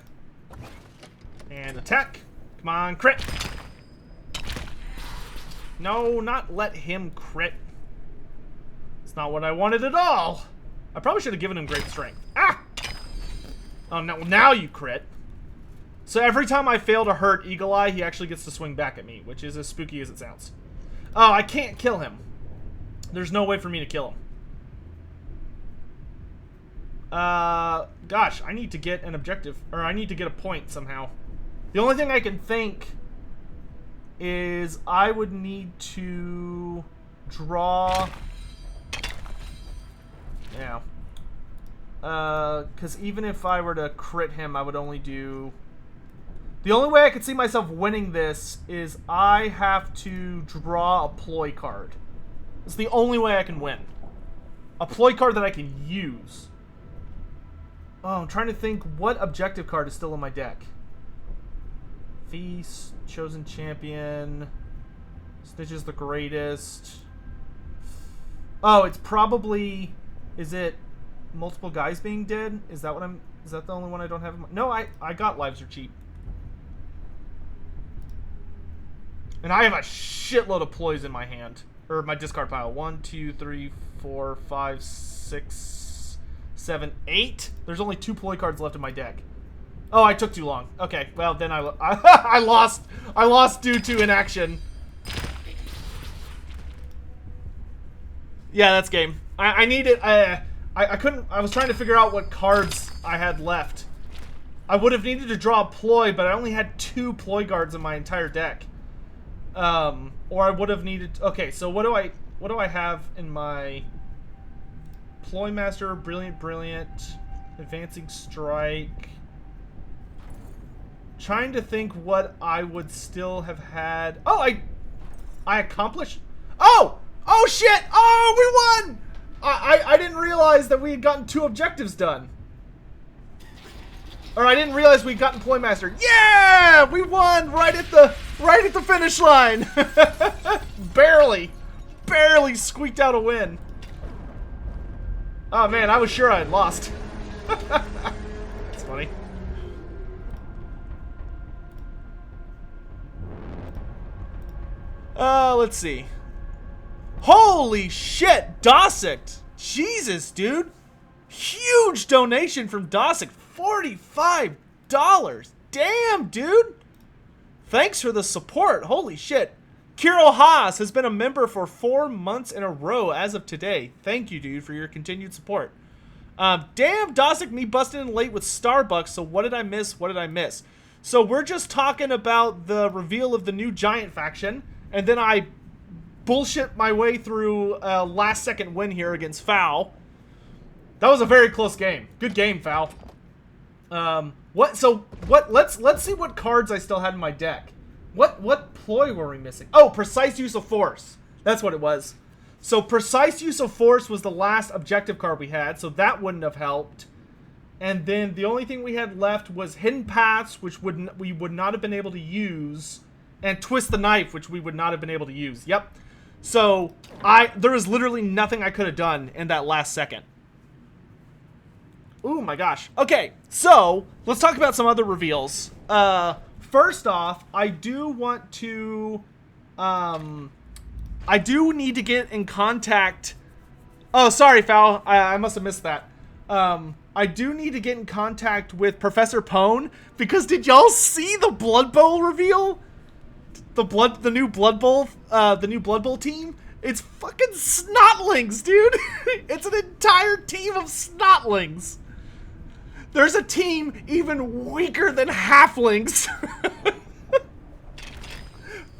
And attack. Come on, crit. No, not let him crit. It's not what I wanted at all. I probably should have given him great strength. Ah! Oh, no, now you crit. So every time I fail to hurt Eagle Eye, he actually gets to swing back at me, which is as spooky as it sounds. Oh, I can't kill him. There's no way for me to kill him. Gosh, I need to get an objective, or I need to get a point somehow. The only thing I can think is I would need to draw... Yeah. Because even if I were to crit him, I would only do... The only way I could see myself winning this is I have to draw a ploy card. It's the only way I can win. A ploy card that I can use. Oh, I'm trying to think what objective card is still in my deck. Feast, Chosen Champion, Stitch is the Greatest. Oh, it's probably... Is it multiple guys being dead? Is that what I'm... Is that the only one I don't have in my... No, I got Lives Are Cheap. And I have a shitload of ploys in my hand. Or my discard pile. 1, 2, 3, 4, 5, 6, 7, 8. There's only 2 ploy cards left in my deck. Oh, I took too long. Okay, well, then I lost. I lost due to inaction. Yeah, that's game. I needed... I couldn't... I was trying to figure out what cards I had left. I would have needed to draw a ploy, but I only had 2 ploy guards in my entire deck. Or I would have needed... Okay, so what do I have in my... Ploy Master, Brilliant, Advancing Strike... Trying to think what I would still have had... Oh, I accomplished... Oh! Oh, shit! Oh, we won! I didn't realize that we had gotten 2 objectives done. Or I didn't realize we'd gotten Ploy Master. Yeah! We won right at the finish line. Barely squeaked out a win. Oh man, I was sure I had lost. That's funny. Let's see. Holy shit, Dosick! Jesus, dude! Huge donation from Dosick. $45. Damn, dude! Thanks for the support. Holy shit. Kiro Haas has been a member for 4 months in a row as of today. Thank you, dude, for your continued support. Damn, Dosick, me busting in late with Starbucks, so what did I miss? What did I miss? So we're just talking about the reveal of the new Giant faction, and then I bullshit my way through a last-second win here against Foul. That was a very close game. Good game, Foul. Let's see what cards I still had in my deck. What ploy were we missing? Oh, precise use of force. That's what it was. So precise use of force was the last objective card we had, so that wouldn't have helped. And then the only thing we had left was hidden paths, which we would not have been able to use, and twist the knife, which we would not have been able to use. Yep. So there was literally nothing I could have done in that last second. Oh my gosh. Okay, so let's talk about some other reveals. First off, I do want to, I do need to get in contact. Oh, sorry, Foul. I must have missed that. I do need to get in contact with Professor Pone, because did y'all see the Blood Bowl reveal? The new Blood Bowl team? It's fucking Snotlings, dude. It's an entire team of Snotlings. There's a team even weaker than Halflings.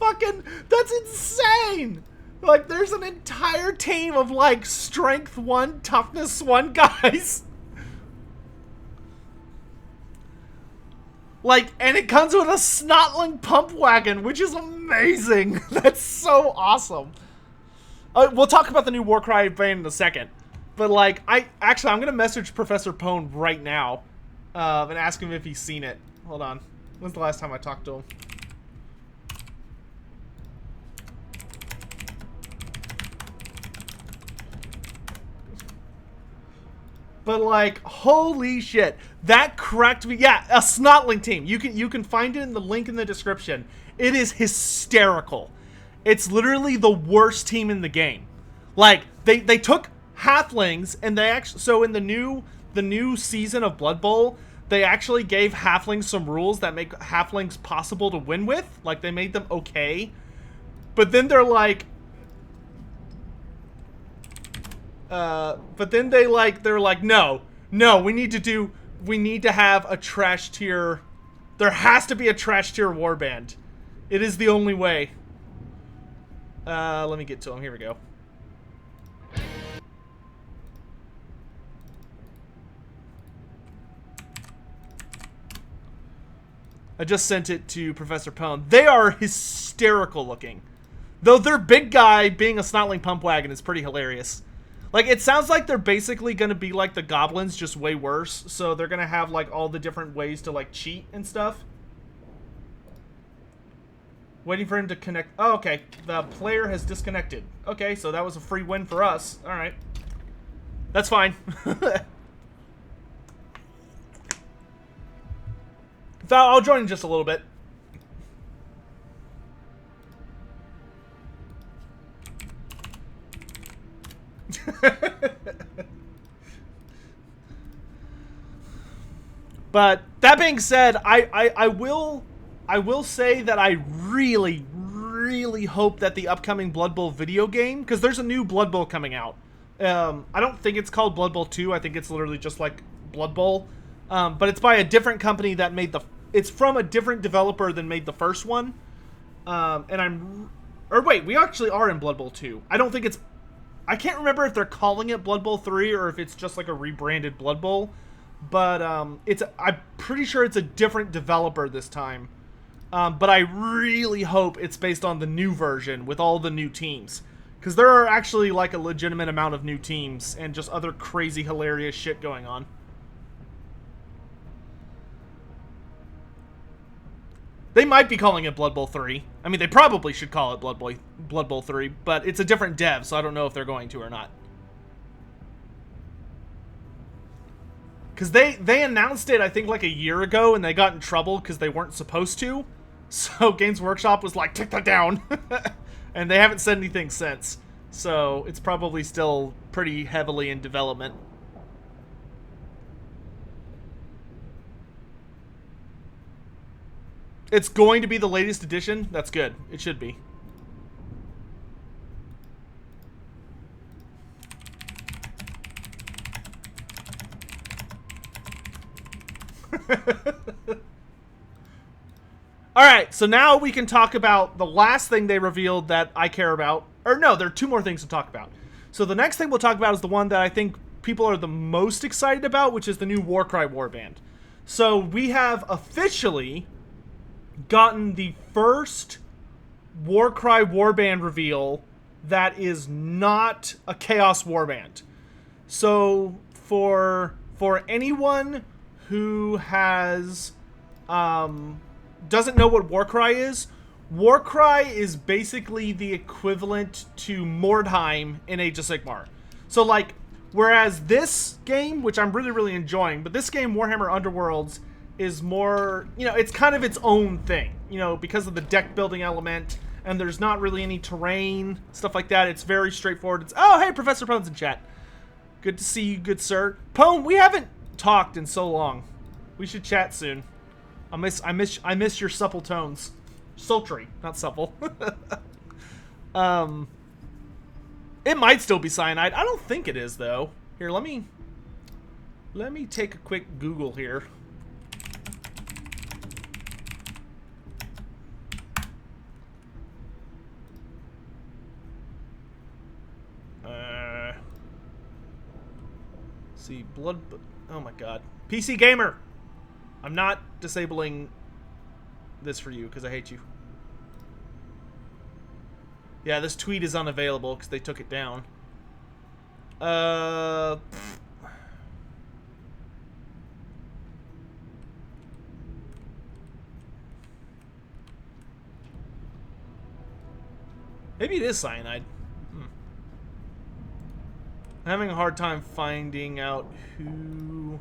Fucking, that's insane. Like, there's an entire team of, like, strength 1, toughness 1 guys. Like, and it comes with a Snotling pump wagon, which is amazing. That's so awesome. We'll talk about the new Warcry band in a second. But, like, I'm going to message Professor Pone right now and ask him if he's seen it. Hold on. When's the last time I talked to him? But, like, holy shit. That cracked me. Yeah, a Snotling team. You can find it in the link in the description. It is hysterical. It's literally the worst team in the game. Like, they took Halflings, and they actually, so in the new season of Blood Bowl, they actually gave Halflings some rules that make Halflings possible to win with. Like, they made them okay. But then they're like, but then they're like, no, we need to have a trash tier. There has to be a trash tier warband. It is the only way. Let me get to him. Here we go. I just sent it to Professor Pone. They are hysterical looking. Though their big guy being a Snotling pump wagon is pretty hilarious. Like, it sounds like they're basically going to be like the goblins, just way worse. So they're going to have, like, all the different ways to, like, cheat and stuff. Waiting for him to connect. Oh, okay. The player has disconnected. Okay, so that was a free win for us. All right. That's fine. I'll join in just a little bit. But that being said, I will say that I really hope that the upcoming Blood Bowl video game, because there's a new Blood Bowl coming out. I don't think it's called Blood Bowl 2. I think it's literally just like Blood Bowl. But it's by a different company that made it's from a different developer than made the first one. Or wait, we actually are in Blood Bowl 2. I can't remember if they're calling it Blood Bowl 3 or if it's just like a rebranded Blood Bowl. But I'm pretty sure it's a different developer this time. But I really hope it's based on the new version with all the new teams. Because there are actually like a legitimate amount of new teams and just other crazy hilarious shit going on. They might be calling it Blood Bowl 3. I mean, they probably should call it Blood Bowl 3, but it's a different dev, so I don't know if they're going to or not. Because they announced it, I think, like a year ago, and they got in trouble because they weren't supposed to. So Games Workshop was like, take that down. And they haven't said anything since. So it's probably still pretty heavily in development. It's going to be the latest edition. That's good. It should be. Alright, so now we can talk about the last thing they revealed that I care about. Or no, there are two more things to talk about. So the next thing we'll talk about is the one that I think people are the most excited about, which is the new Warcry warband. So we have officially gotten the first Warcry warband reveal that is not a Chaos warband. So for anyone who has doesn't know what Warcry is basically the equivalent to Mordheim in Age of Sigmar. So like, whereas this game, which I'm really, really enjoying, but this game, Warhammer Underworlds, is more, you know, it's kind of its own thing, you know, because of the deck building element, and there's not really any terrain, stuff like that. It's very straightforward. It's, oh, hey, Professor Pone's in chat. Good to see you, good sir. Pone, we haven't talked in so long. We should chat soon. I miss your supple tones. Sultry, not supple. It might still be cyanide. I don't think it is, though. Here, let me take a quick Google here. See, oh my god. PC Gamer! I'm not disabling this for you, because I hate you. Yeah, this tweet is unavailable, because they took it down. Maybe it is cyanide. I'm having a hard time finding out who...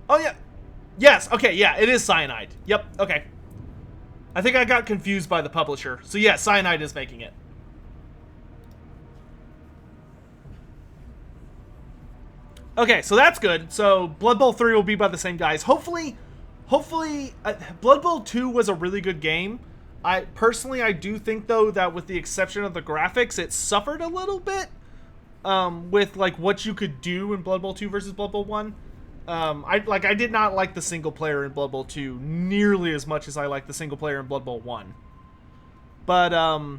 Oh, yeah. Yes, okay, yeah, it is cyanide. Yep, okay. I think I got confused by the publisher. So, yeah, cyanide is making it. Okay, so that's good. So, Blood Bowl 3 will be by the same guys. Hopefully, Blood Bowl 2 was a really good game. I do think, though, that with the exception of the graphics, it suffered a little bit with like what you could do in Blood Bowl 2 versus Blood Bowl 1. I did not like the single player in Blood Bowl 2 nearly as much as I like the single player in Blood Bowl 1. But I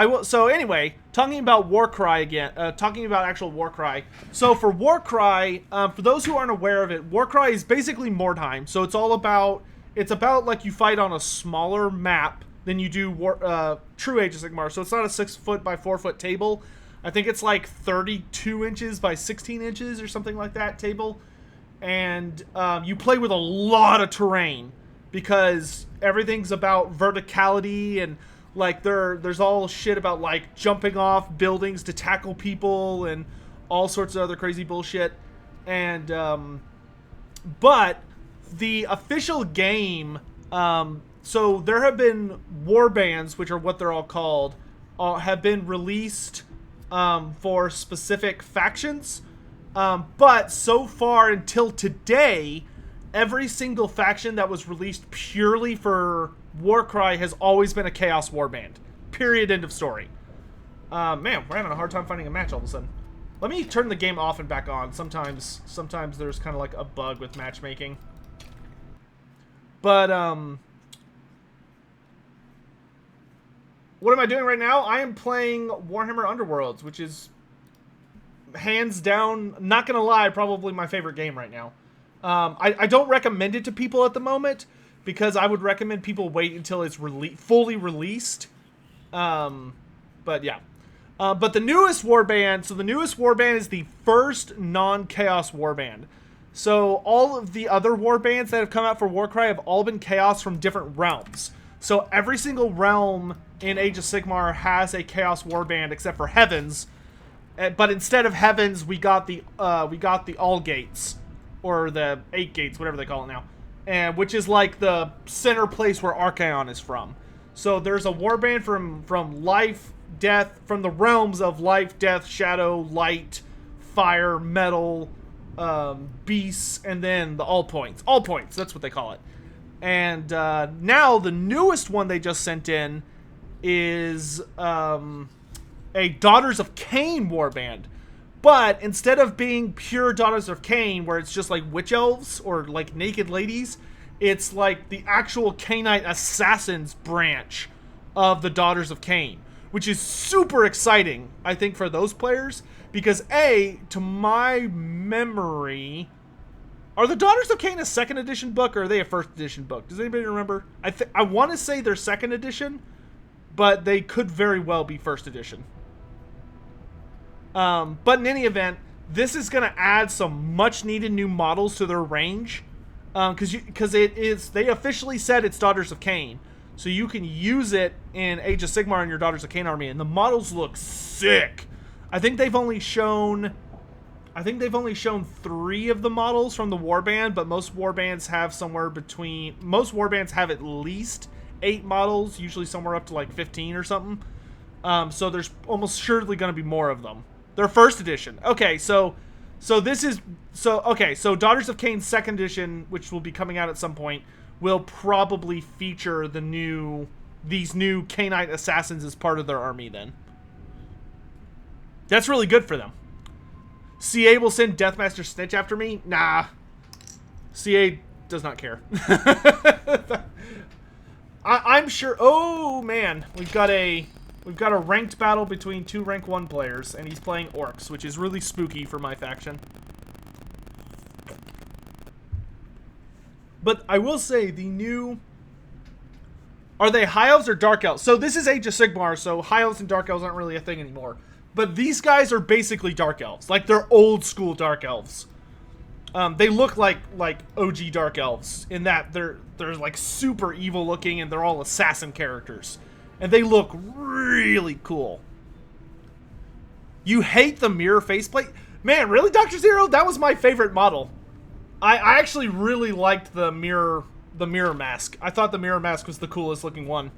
will. So anyway, talking about Warcry again. Talking about actual Warcry. So for Warcry, for those who aren't aware of it, Warcry is basically Mordheim. So it's all about. It's about like you fight on a smaller map than you do true Age of Sigmar. So it's not a 6 foot by 4 foot table. I think it's like 32 inches by 16 inches or something like that table. And you play with a lot of terrain because everything's about verticality and like there's all shit about like jumping off buildings to tackle people and all sorts of other crazy bullshit. And but the official game, so there have been warbands, which are what they're all called, have been released for specific factions. But so far until today, every single faction that was released purely for Warcry has always been a Chaos Warband. Period. End of story. Man, we're having a hard time finding a match all of a sudden. Let me turn the game off and back on. Sometimes there's kind of like a bug with matchmaking. But, what am I doing right now? I am playing Warhammer Underworlds, which is, hands down, not gonna lie, probably my favorite game right now. I don't recommend it to people at the moment, because I would recommend people wait until it's fully released. But yeah. But the newest warband, so the newest warband is the first non-Chaos warband. So all of the other warbands that have come out for Warcry have all been Chaos from different realms. So every single realm in Age of Sigmar has a Chaos warband except for Heavens. But instead of Heavens, we got the All Gates, or the 8 Gates, whatever they call it now, and which is like the center place where Archaon is from. So there's a warband from life, death, from the realms of life, death, shadow, light, fire, metal, beasts, and then the all points. All points, that's what they call it. And now the newest one they just sent in is a Daughters of Khaine warband. But instead of being pure Daughters of Khaine, where it's just like witch elves or like naked ladies, it's like the actual Khainite assassins branch of the Daughters of Khaine, which is super exciting, I think, for those players, Because A, to my memory, are the Daughters of Khaine a 2nd edition book, or are they a 1st edition book? Does anybody remember? I want to say they're 2nd edition, but they could very well be 1st edition. But in any event, this is going to add some much needed new models to their range. Because they officially said it's Daughters of Khaine. So you can use it in Age of Sigmar in your Daughters of Khaine army, and the models look sick. I think they've only shown 3 of the models from the warband, but most warbands have at least 8 models, usually somewhere up to like 15 or something. So there's almost surely going to be more of them. They're 1st edition. Okay, so Daughters of Khaine 2nd edition, which will be coming out at some point, will probably feature these new Khainite assassins as part of their army then. That's really good for them. CA will send Deathmaster Snitch after me? Nah. CA does not care. I'm sure. Oh man, we've got a ranked battle between 2 rank 1 players, and he's playing orcs, which is really spooky for my faction. But I will say the new... Are they High Elves or Dark Elves? So this is Age of Sigmar, so High Elves and Dark Elves aren't really a thing anymore. But these guys are basically Dark Elves. Like, they're old school Dark Elves. They look like OG Dark Elves in that they're like super evil looking, and they're all assassin characters. And they look really cool. You hate the mirror faceplate? Man, really, Dr. Zero? That was my favorite model. I actually really liked the mirror mask. I thought the mirror mask was the coolest looking one.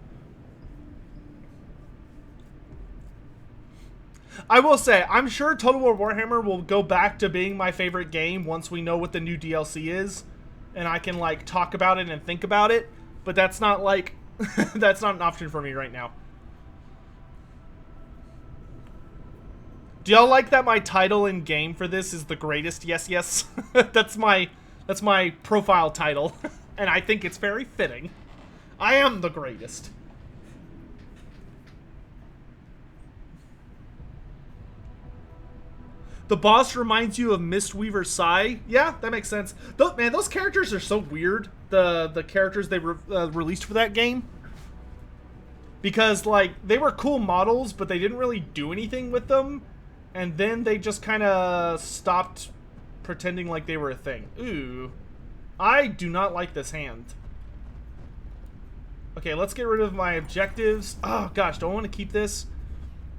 I will say, I'm sure Total War Warhammer will go back to being my favorite game once we know what the new DLC is. And I can, like, talk about it and think about it. But that's not, like... that's not an option for me right now. Do y'all like that my title in game for this is the greatest? Yes, yes. That's my profile title. And I think it's very fitting. I am the greatest. The boss reminds you of Mistweaver's Sai. Yeah, that makes sense. Man, those characters are so weird. The characters they released for that game. Because, like, they were cool models, but they didn't really do anything with them. And then they just kind of stopped pretending like they were a thing. Ooh. I do not like this hand. Okay, let's get rid of my objectives. Oh, gosh, do I want to keep this?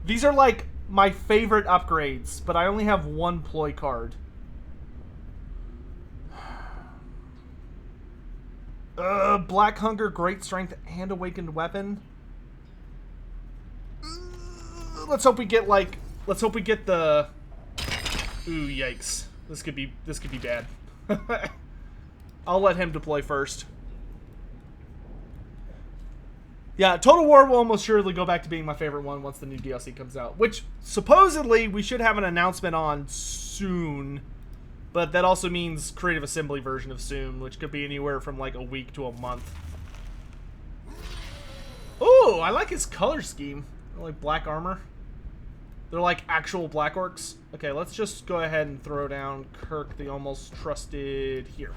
These are, like, my favorite upgrades, but I only have 1 ploy card. Black Hunger, Great Strength, and Awakened Weapon. Let's hope we get the... Ooh, yikes. This could be bad. I'll let him deploy first. Yeah, Total War will almost surely go back to being my favorite one once the new DLC comes out. Which, supposedly, we should have an announcement on soon. But that also means Creative Assembly version of soon, which could be anywhere from like a week to a month. Ooh, I like his color scheme. I like black armor. They're like actual black orcs. Okay, let's just go ahead and throw down Kirk, the almost trusted, here.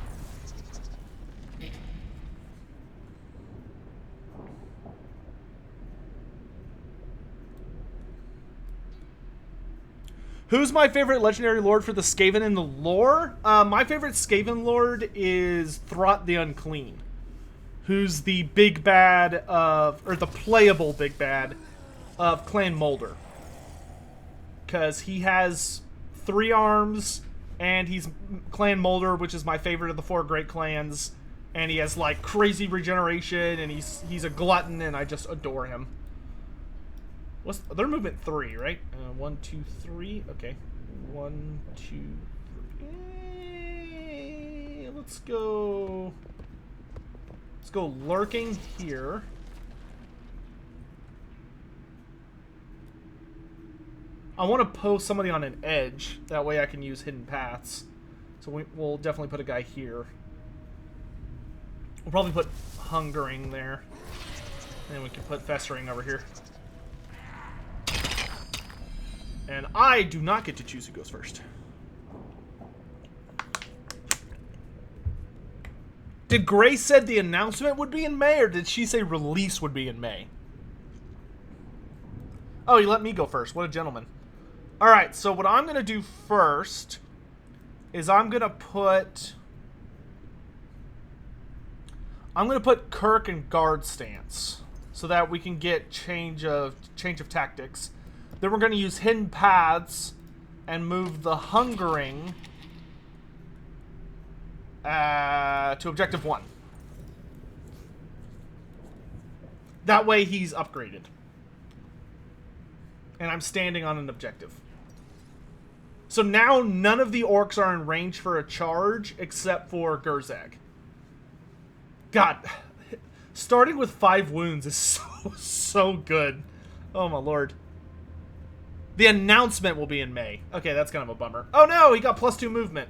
Who's my favorite legendary lord for the Skaven in the lore? My favorite Skaven lord is Throt the Unclean, who's the big bad of, or the playable big bad of Clan Moulder. Because he has 3 arms, and he's Clan Moulder, which is my favorite of the 4 great clans, and he has like crazy regeneration, and he's a glutton, and I just adore him. Their movement 3, right? 1, 2, 3. Okay. 1, 2, 3. Let's go lurking here. I want to post somebody on an edge. That way I can use hidden paths. So we'll definitely put a guy here. We'll probably put Hungering there. And then we can put Festering over here. And I do not get to choose who goes first. Did Grace said the announcement would be in May, or did she say release would be in May? Oh, he let me go first. What a gentleman. Alright, so what I'm going to do first is I'm going to put Kirk in guard stance so that we can get change of tactics. Then we're going to use hidden paths and move the hungering to objective 1. That way he's upgraded. And I'm standing on an objective. So now none of the orcs are in range for a charge except for Gurzag. God, starting with 5 wounds is so good. Oh my lord. The announcement will be in May. Okay, that's kind of a bummer. Oh no, he got +2 movement.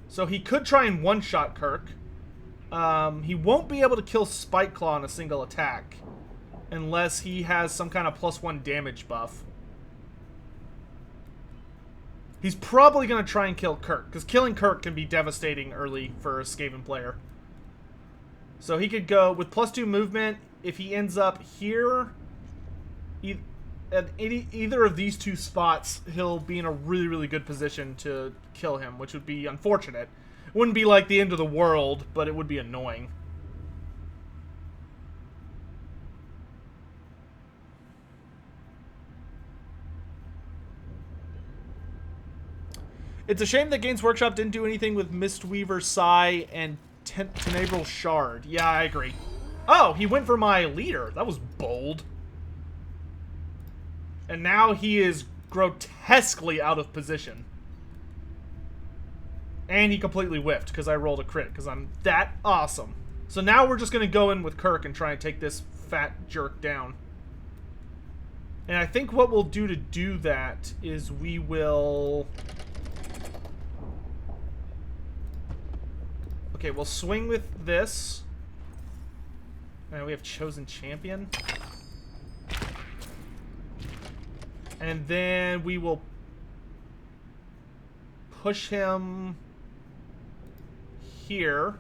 So he could try and one-shot Kirk. He won't be able to kill Spikeclaw in a single attack unless he has some kind of +1 damage buff. He's probably going to try and kill Kirk, because killing Kirk can be devastating early for a Skaven player. So he could go with +2 movement. If he ends up here, at either of these 2 spots, he'll be in a really, really good position to kill him, which would be unfortunate. It wouldn't be like the end of the world, but it would be annoying. It's a shame that Games Workshop didn't do anything with Mistweaver Sai and Tenebral Shard. Yeah, I agree. Oh, he went for my leader. That was bold. And now he is grotesquely out of position. And he completely whiffed because I rolled a crit because I'm that awesome. So now we're just going to go in with Kirk and try and take this fat jerk down. And I think what we'll do to do that is we will... Okay, we'll swing with this. And we have Chosen Champion. And then we will push him here.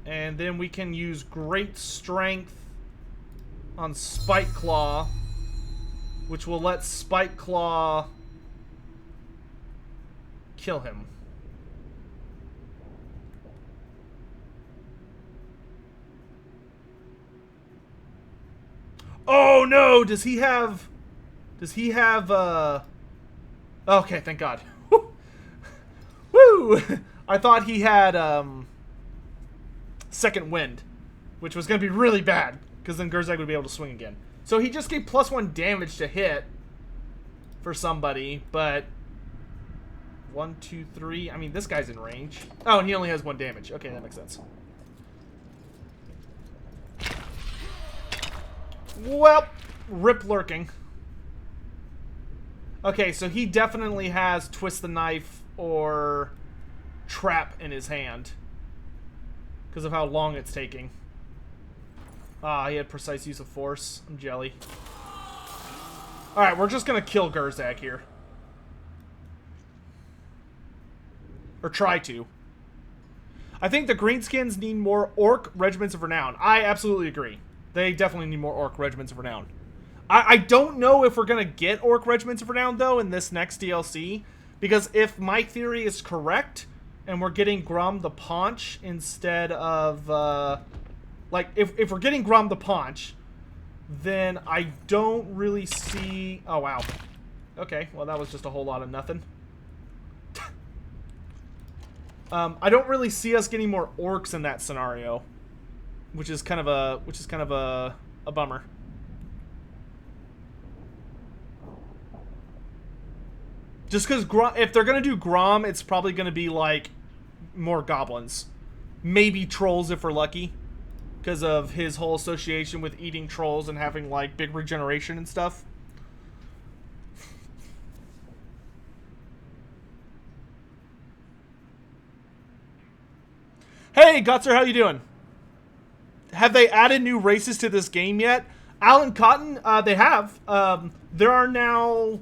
And then we can use Great Strength on Spikeclaw, which will let Spikeclaw kill him. Oh no! Does he have... Okay, thank God. Woo! I thought he had, Second Wind, which was going to be really bad, because then Gurzag would be able to swing again. So he just gave +1 damage to hit for somebody, but... 1, 2, 3... I mean, this guy's in range. Oh, and he only has 1 damage. Okay, that makes sense. Well, rip lurking. Okay, so he definitely has Twist the Knife or Trap in his hand. Because of how long it's taking. Ah, he had Precise Use of Force. I'm jelly. Alright, we're just going to kill Gurzag here. Or try to. I think the Greenskins need more Orc Regiments of Renown. I absolutely agree. They definitely need more Orc Regiments of Renown. I don't know if we're going to get Orc Regiments of Renown, though, in this next DLC. Because if my theory is correct, and we're getting Grum the Paunch instead of... like, if we're getting Grum the Paunch, then I don't really see... Oh, wow. Okay, well, that was just a whole lot of nothing. I don't really see us getting more orcs in that scenario, which is kind of a bummer. Just because if they're gonna do Grom, it's probably gonna be like more goblins, maybe trolls if we're lucky, because of his whole association with eating trolls and having like big regeneration and stuff. Hey, Gutzer, how you doing? have they added new races to this game yet? Alan Cotton, they have. There are now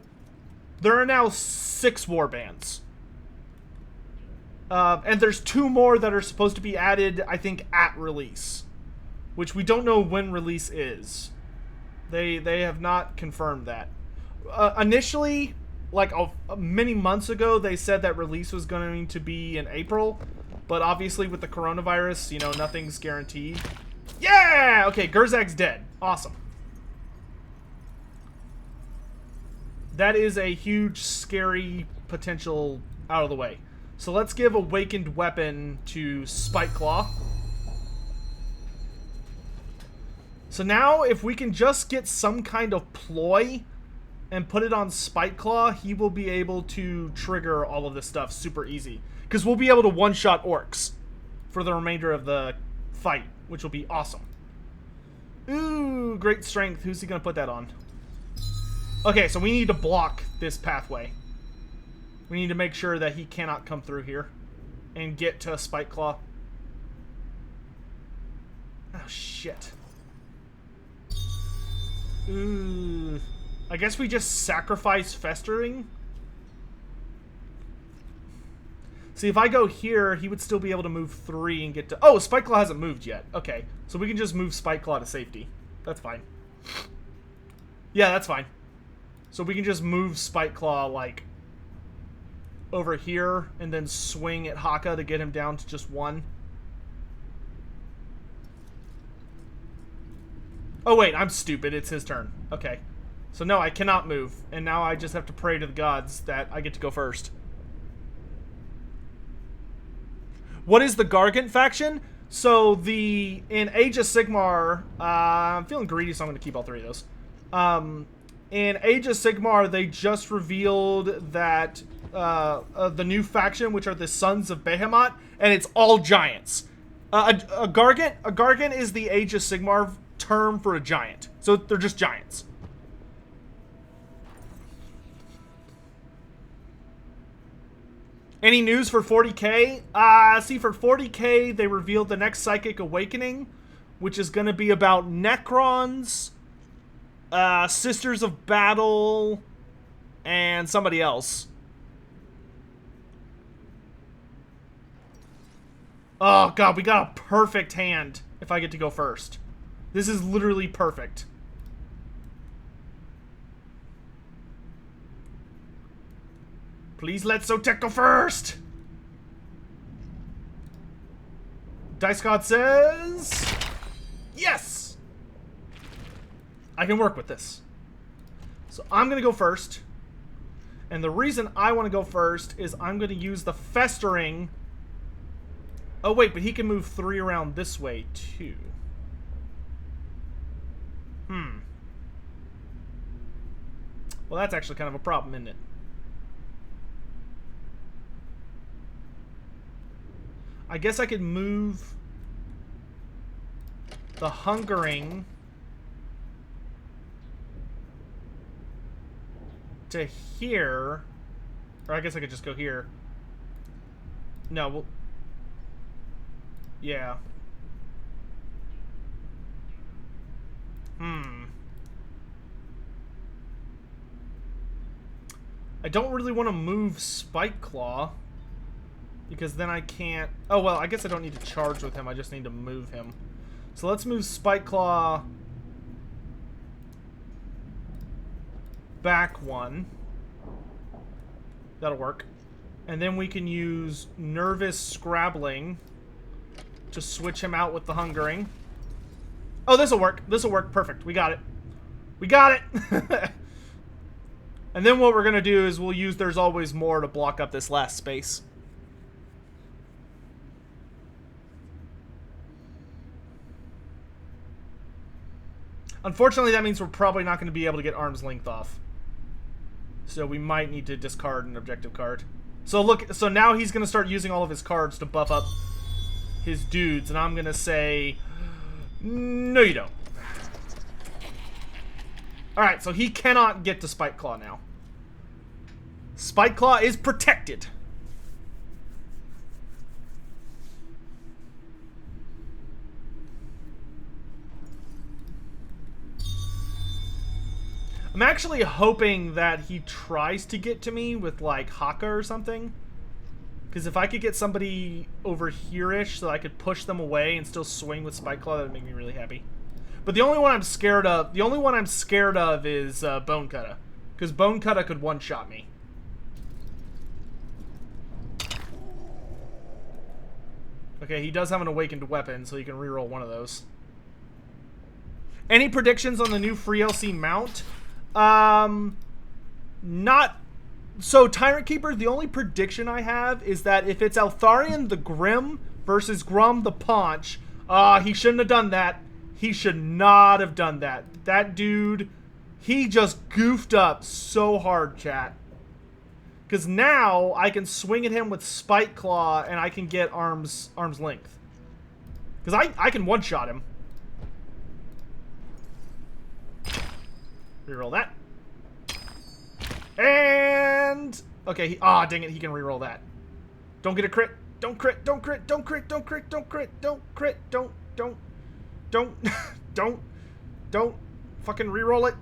6 warbands. And there's 2 more that are supposed to be added, I think, at release. Which we don't know when release is. They have not confirmed that. Initially, like many months ago, they said that release was going to be in April. But obviously with the coronavirus, you know, nothing's guaranteed. Yeah! Okay, Gerzag's dead. Awesome. That is a huge, scary potential out of the way. So let's give Awakened Weapon to Spikeclaw. So now, if we can just get some kind of ploy and put it on Spikeclaw, he will be able to trigger all of this stuff super easy. Because we'll be able to one-shot orcs for the remainder of the fight, which will be awesome. Ooh, great strength. Who's he going to put that on? Okay, so we need to block this pathway. We need to make sure that he cannot come through here and get to Spikeclaw. Oh, shit. Ooh. I guess we just sacrifice Festering. See, if I go here, he would still be able to move 3 and get to... Oh, Spikeclaw hasn't moved yet. Okay, so we can just move Spikeclaw to safety. That's fine. Yeah, that's fine. So we can just move Spikeclaw, like, over here and then swing at Haka to get him down to just 1. Oh, wait, I'm stupid. It's his turn. Okay. So, no, I cannot move. And now I just have to pray to the gods that I get to go first. What is the Gargant faction? So, in Age of Sigmar, I'm feeling greedy, so I'm going to keep all 3 of those. In Age of Sigmar, they just revealed that the new faction, which are the Sons of Behemoth, and it's all giants. A Gargant is the Age of Sigmar term for a giant. So they're just giants. Any news for 40k? See, for 40k, they revealed the next Psychic Awakening, which is going to be about Necrons, Sisters of Battle, and somebody else. Oh, God, we got a perfect hand if I get to go first. This is literally perfect. Please let Sotek go first! Dice God says... Yes! I can work with this. So I'm going to go first. And the reason I want to go first is I'm going to use the Festering... Oh, wait, but he can move 3 around this way, too. Well, that's actually kind of a problem, isn't it? I guess I could move the Hungering to here. Or I guess I could just go here. No, well... Yeah. I don't really want to move Spikeclaw, because then I can't... Oh, well, I guess I don't need to charge with him. I just need to move him. So let's move Spikeclaw back 1. That'll work. And then we can use Nervous Scrabbling to switch him out with the Hungering. Oh, this'll work. This'll work. Perfect. We got it. We got it! And then what we're going to do is we'll use There's Always More to block up this last space. Unfortunately, that means we're probably not going to be able to get Arm's Length off. So we might need to discard an objective card. So look, so now he's going to start using all of his cards to buff up his dudes. And I'm going to say, no you don't. Alright, so he cannot get to Spikeclaw now. Spikeclaw is protected. I'm actually hoping that he tries to get to me with, like, Haka or something. Because if I could get somebody over here-ish so I could push them away and still swing with Spike Claw, that would make me really happy. But the only one I'm scared of, is Bone Cutter. Because Bone Cutter could one-shot me. Okay, he does have an awakened weapon, so he can reroll one of those. Any predictions on the new free LC mount? Not... So, Tyrant Keeper, the only prediction I have is that if it's Eltharion the Grim versus Grum the Paunch, he shouldn't have done that. He should not have done that. That dude, he just goofed up so hard, chat. Because now I can swing at him with Spike Claw and I can get arm's length. Because I can one-shot him. Reroll that. And... Okay, dang it, he can reroll that. Don't get a crit. Don't crit, don't crit, don't crit, don't crit, don't crit, don't crit, don't fucking reroll it.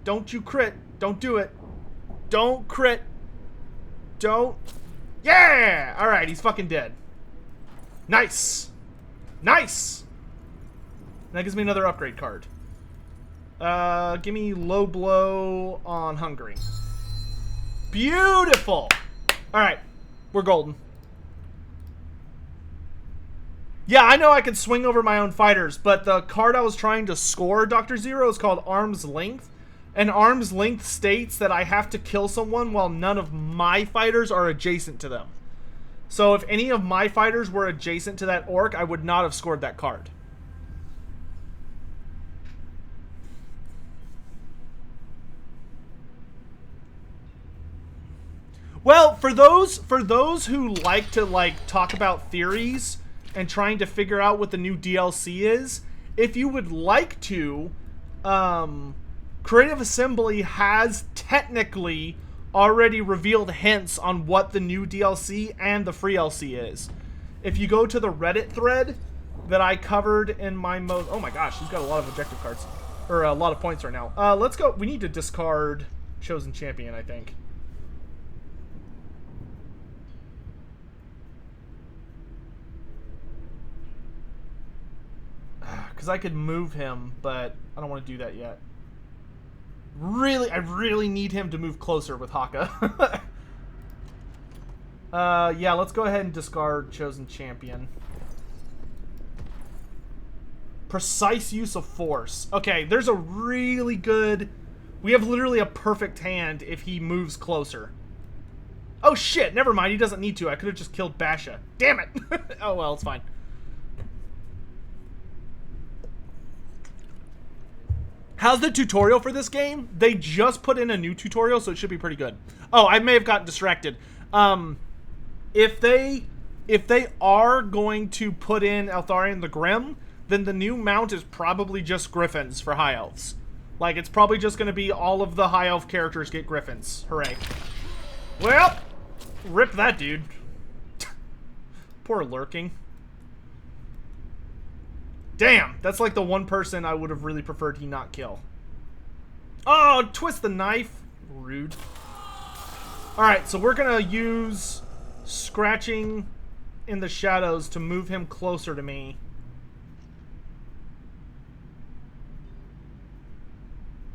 Don't you crit. Don't do it. Don't crit. Don't. Yeah! Alright, he's fucking dead. Nice. Nice! That gives me another upgrade card. Give me low blow on Hungry. Beautiful! Alright, we're golden. Yeah, I know I can swing over my own fighters, but the card I was trying to score, Dr. Zero, is called Arm's Length. And Arm's Length states that I have to kill someone while none of my fighters are adjacent to them. So if any of my fighters were adjacent to that orc, I would not have scored that card. Well, for those who like to talk about theories and trying to figure out what the new DLC is, if you would like to, Creative Assembly has technically already revealed hints on what the new DLC and the free LC is. If you go to the Reddit thread that I covered in my oh my gosh, he's got a lot of objective cards, or a lot of points right now. Let's go. We need to discard Chosen Champion, I think. Because I could move him, but I don't want to do that yet. I really need him to move closer with Haka. Yeah, let's go ahead and discard Chosen Champion. Precise use of force. Okay, there's a really good... We have literally a perfect hand if he moves closer. Oh shit, never mind, he doesn't need to. I could have just killed Basha. Damn it! Oh well, it's fine. How's the tutorial for this game? They just put in a new tutorial, so it should be pretty good. Oh, I may have gotten distracted. If they are going to put in Eltharion the Grim, then the new mount is probably just Griffins for High Elves. Like, it's probably just going to be all of the High Elf characters get Griffins. Hooray. Well, rip that dude. Poor Lurking. Damn, that's like the one person I would have really preferred he not kill. Oh, twist the knife. Rude. Alright, so we're gonna use scratching in the shadows to move him closer to me.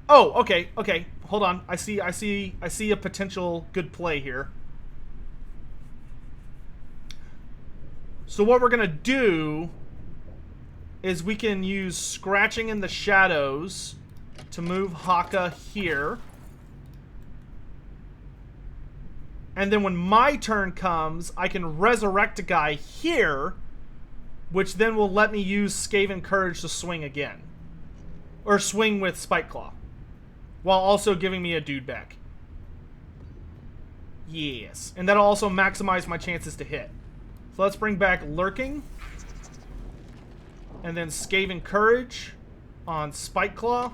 Oh, okay, okay. Hold on. I see a potential good play here. So what we're gonna do is we can use scratching in the shadows to move Haka here. And then when my turn comes, I can resurrect a guy here, which then will let me use Skaven Courage to swing again. Or swing with Spike Claw. While also giving me a dude back. Yes. And that'll also maximize my chances to hit. So let's bring back Lurking. And then Skaven Courage on Spike Claw.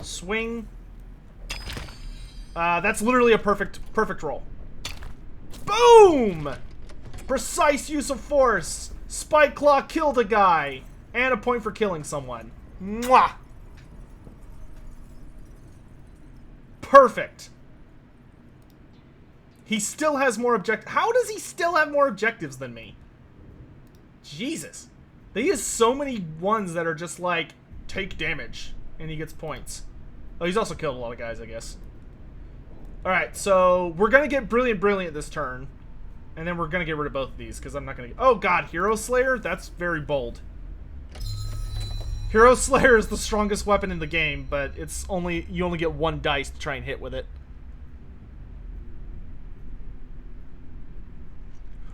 Swing. That's literally a perfect roll. Boom! Precise use of force. Spike Claw killed a guy. And a point for killing someone. Mwah! Perfect. He still has more objectives. How does he still have more objectives than me? Jesus. He has so many ones that are just like, take damage, and he gets points. Oh, he's also killed a lot of guys, I guess. Alright, so we're going to get Brilliant this turn. And then we're going to get rid of both of these, because I'm not going to... Oh, God, Hero Slayer? That's very bold. Hero Slayer is the strongest weapon in the game, but it's only... You only get 1 dice to try and hit with it.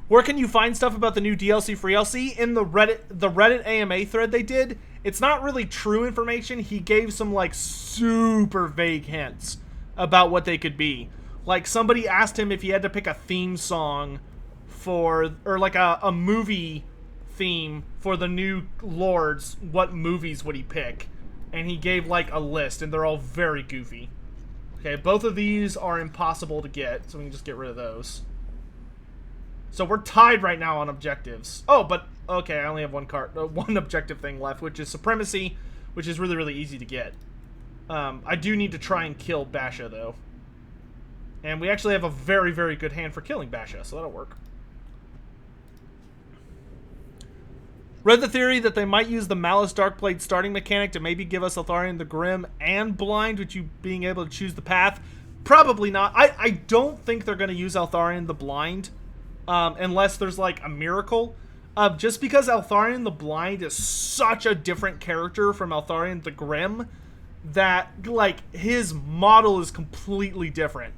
Where can you find stuff about the new DLC for ELC? In the Reddit AMA thread they did. It's not really true information. He gave some, like, super vague hints about what they could be. Like, somebody asked him if he had to pick a theme song for, or like a movie theme for the new Lords, what movies would he pick? And he gave, like, a list, and they're all very goofy. Okay, both of these are impossible to get, so we can just get rid of those. So we're tied right now on objectives. Oh, but, okay, I only have one objective thing left, which is Supremacy, which is really, really easy to get. I do need to try and kill Basha, though. And we actually have a very, very good hand for killing Basha, so that'll work. Read the theory that they might use the Malice Darkblade starting mechanic to maybe give us Eltharion the Grim and Blind, with you being able to choose the path. Probably not. I don't think they're going to use Eltharion the Blind, unless there's, like, a miracle. Just because Eltharion the Blind is such a different character from Eltharion the Grim, that, like, his model is completely different.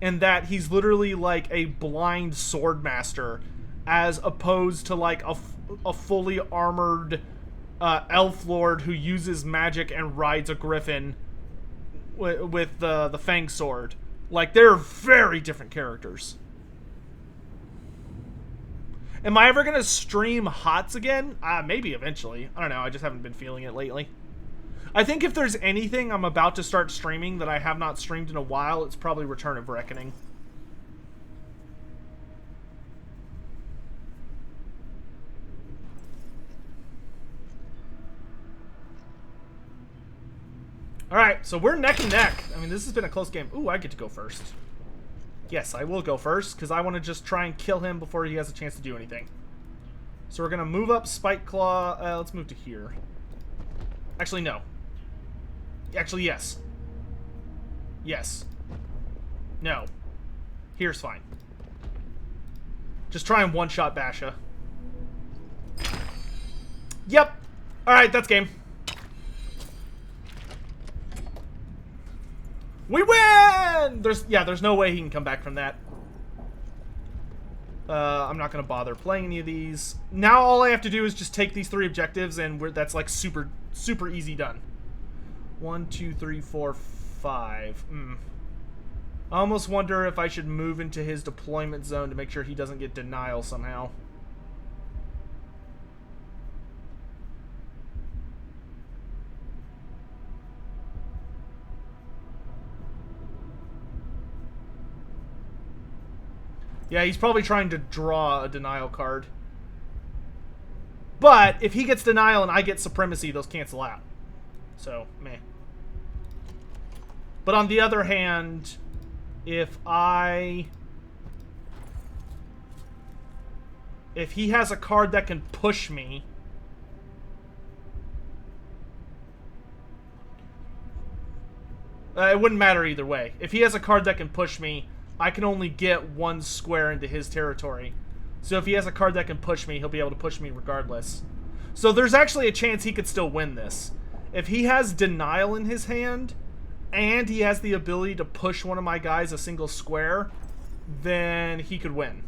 And that he's literally, like, a blind swordmaster, as opposed to, like, a fully armored elf lord who uses magic and rides a griffin with the Fang Sword. Like, they're very different characters. Am I ever going to stream HOTS again? Maybe eventually. I don't know, I just haven't been feeling it lately. I think if there's anything I'm about to start streaming that I have not streamed in a while, it's probably Return of Reckoning. Alright, so we're neck and neck. I mean, this has been a close game. Ooh, I get to go first. Yes, I will go first, because I want to just try and kill him before he has a chance to do anything. So we're going to move up Spike Claw. Let's move to here. Actually, no. Actually, yes. Yes. No. Here's fine. Just try and one-shot Basha. Yep. Alright, that's game. We win! There's no way he can come back from that. I'm not going to bother playing any of these. Now all I have to do is just take these 3 objectives, and that's like super, super easy done. 1, 2, 3, 4, 5. I almost wonder if I should move into his deployment zone to make sure he doesn't get denial somehow. Yeah, he's probably trying to draw a denial card. But if he gets denial and I get supremacy, those cancel out. So, meh. But on the other hand, if he has a card that can push me, it wouldn't matter either way. If he has a card that can push me, I can only get 1 square into his territory. So if he has a card that can push me, he'll be able to push me regardless. So there's actually a chance he could still win this. If he has denial in his hand, and he has the ability to push one of my guys a single square, then he could win.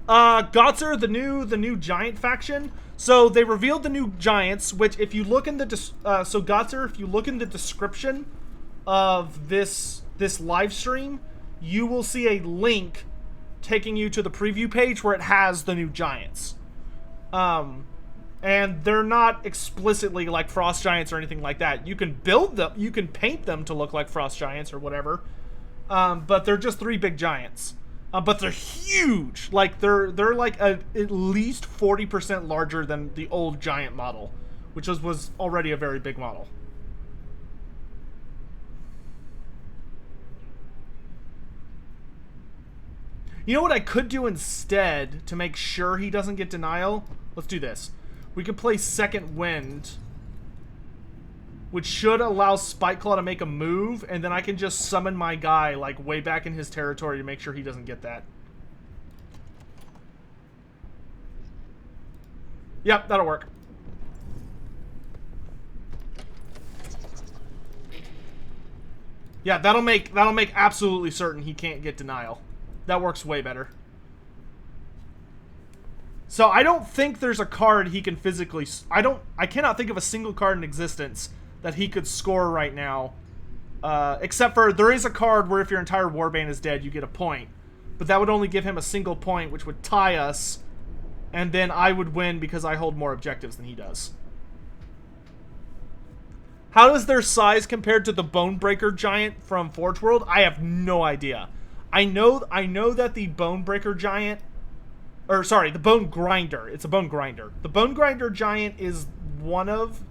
Gotzer, the new giant faction. So they revealed the new giants, which if you look in the Gotzer, if you look in the description of this live stream, you will see a link taking you to the preview page where it has the new giants. And they're not explicitly like frost giants or anything like that. You can build them, you can paint them to look like frost giants or whatever. But they're just 3 big giants. But they're huge. Like they're like at least 40% larger than the old giant model, which was already a very big model. You know what I could do instead to make sure he doesn't get denial? Let's do this. We could play Second Wind, which should allow Spiteclaw to make a move, and then I can just summon my guy, like, way back in his territory to make sure he doesn't get that. Yep, that'll work. Yeah, that'll make absolutely certain he can't get denial. That works way better. So I don't think there's a card he can physically... I cannot think of a single card in existence that he could score right now. Except for, there is a card where if your entire warband is dead, you get a point. But that would only give him a single point, which would tie us. And then I would win because I hold more objectives than he does. How does their size compare to the Bonebreaker Giant from Forge World? I have no idea. I know that the Bonebreaker Giant... Or, sorry, the Bone Grinder. It's a Bone Grinder. The Bone Grinder Giant is one of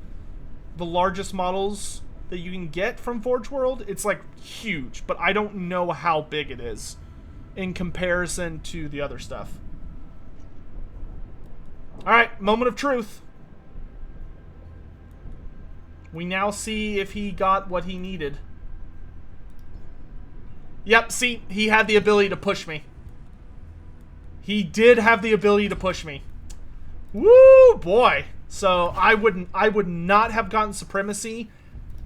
the largest models that you can get from Forge World. It's, like, huge, but I don't know how big it is in comparison to the other stuff. Alright, moment of truth. We now see if he got what he needed. Yep, see, he had the ability to push me. He did have the ability to push me. Woo, boy. So I would not have gotten Supremacy,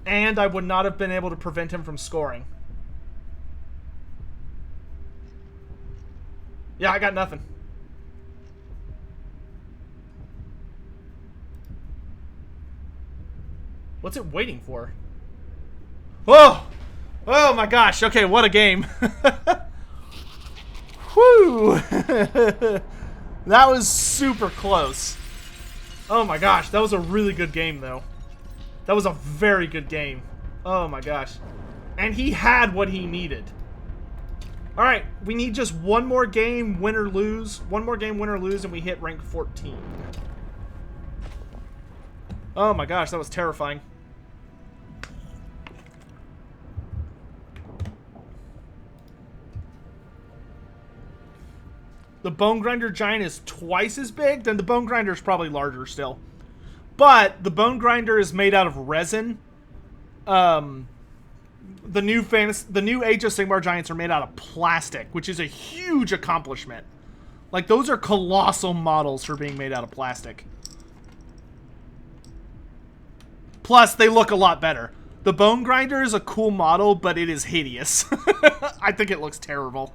and I would not have been able to prevent him from scoring. Yeah, I got nothing. What's it waiting for? Oh! Oh my gosh, okay, what a game. Whew! That was super close. Oh my gosh, that was a really good game though. That was a very good game. Oh my gosh. And he had what he needed. Alright, we need just one more game, win or lose. One more game, win or lose, and we hit rank 14. Oh my gosh, that was terrifying. The Bone Grinder Giant is twice as big, then the Bone Grinder is probably larger still. But the Bone Grinder is made out of resin. The new Age of Sigmar Giants are made out of plastic, which is a huge accomplishment. Like, those are colossal models for being made out of plastic. Plus, they look a lot better. The Bone Grinder is a cool model, but it is hideous. I think it looks terrible.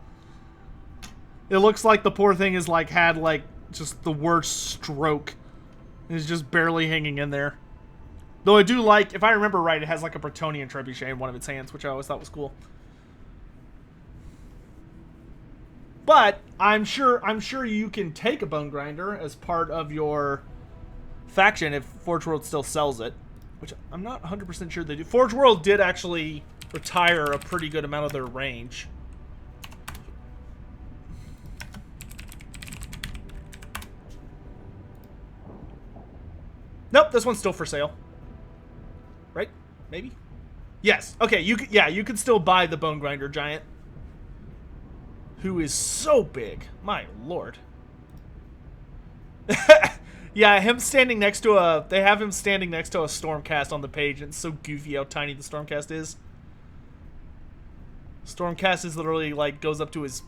It looks like the poor thing is had just the worst stroke. It's just barely hanging in there. Though I do like, if I remember right, it has like a Bretonian trebuchet in one of its hands, which I always thought was cool. But I'm sure you can take a Bone Grinder as part of your faction if Forge World still sells it, which I'm not 100% sure they do. Forge World did actually retire a pretty good amount of their range. Nope, this one's still for sale. Right? Maybe? Yes. Okay, you could still buy the Bone Grinder Giant. Who is so big. My lord. Yeah, him standing next to a... They have him standing next to a Stormcast on the page, and it's so goofy how tiny the Stormcast is. Stormcast is literally, goes up to his...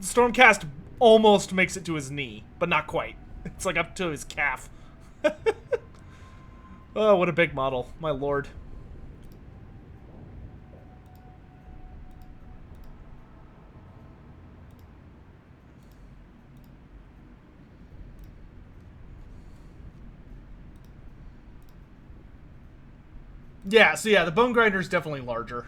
Stormcast almost makes it to his knee, but not quite. It's up to his calf. Oh, what a big model. My lord. Yeah, so yeah, the Bone Grinder is definitely larger.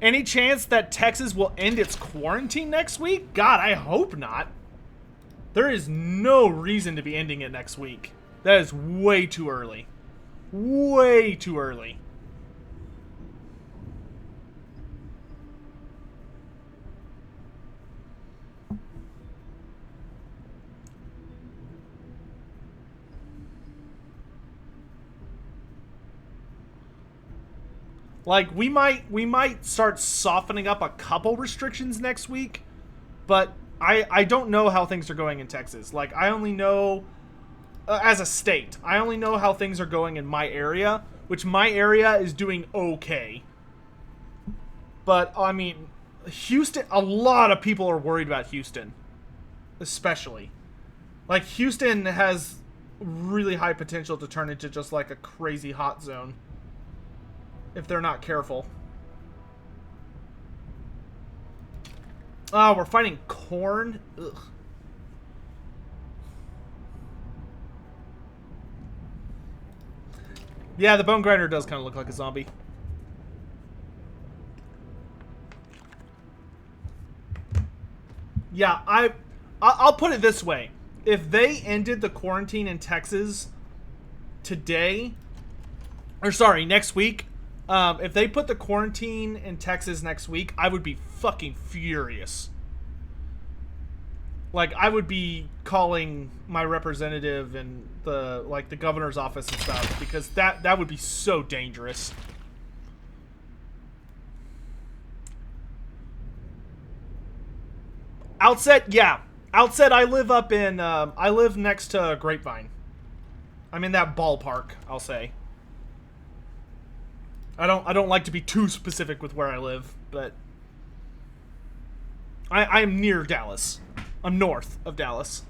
Any chance that Texas will end its quarantine next week? God, I hope not. There is no reason to be ending it next week. That is way too early. Way too early. Like, we might start softening up a couple restrictions next week, but I don't know how things are going in Texas. Like, I only know, as a state, I only know how things are going in my area, which my area is doing okay. But, I mean, Houston, a lot of people are worried about Houston, especially. Like, Houston has really high potential to turn into just like a crazy hot zone if they're not careful. Oh, we're fighting corn? Ugh. Yeah, the Bone Grinder does kind of look like a zombie. Yeah, I'll put it this way. If they ended the quarantine in Texas today, or sorry, next week, if they put the quarantine in Texas next week, I would be fucking furious. Like, I would be calling my representative and the governor's office and stuff, because that would be so dangerous. Outset, yeah. Outset, I live up in, I live next to Grapevine. I'm in that ballpark, I'll say. I don't like to be too specific with where I live, but I am near Dallas. I'm north of Dallas.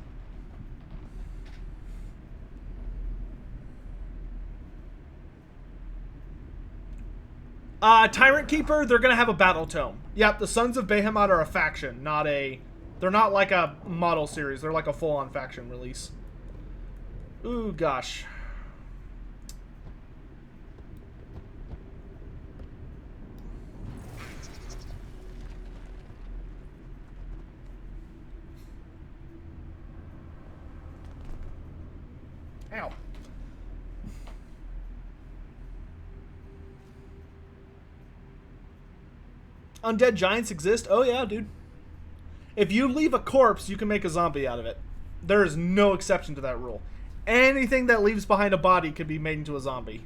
Tyrant Keeper, they're gonna have a battle tome. Yep, the Sons of Behemoth are a faction, not a... They're not like a model series. They're like a full-on faction release. Ooh, gosh. Ow. Undead giants exist? Oh yeah, dude. If you leave a corpse, you can make a zombie out of it. There is no exception to that rule. Anything that leaves behind a body can be made into a zombie.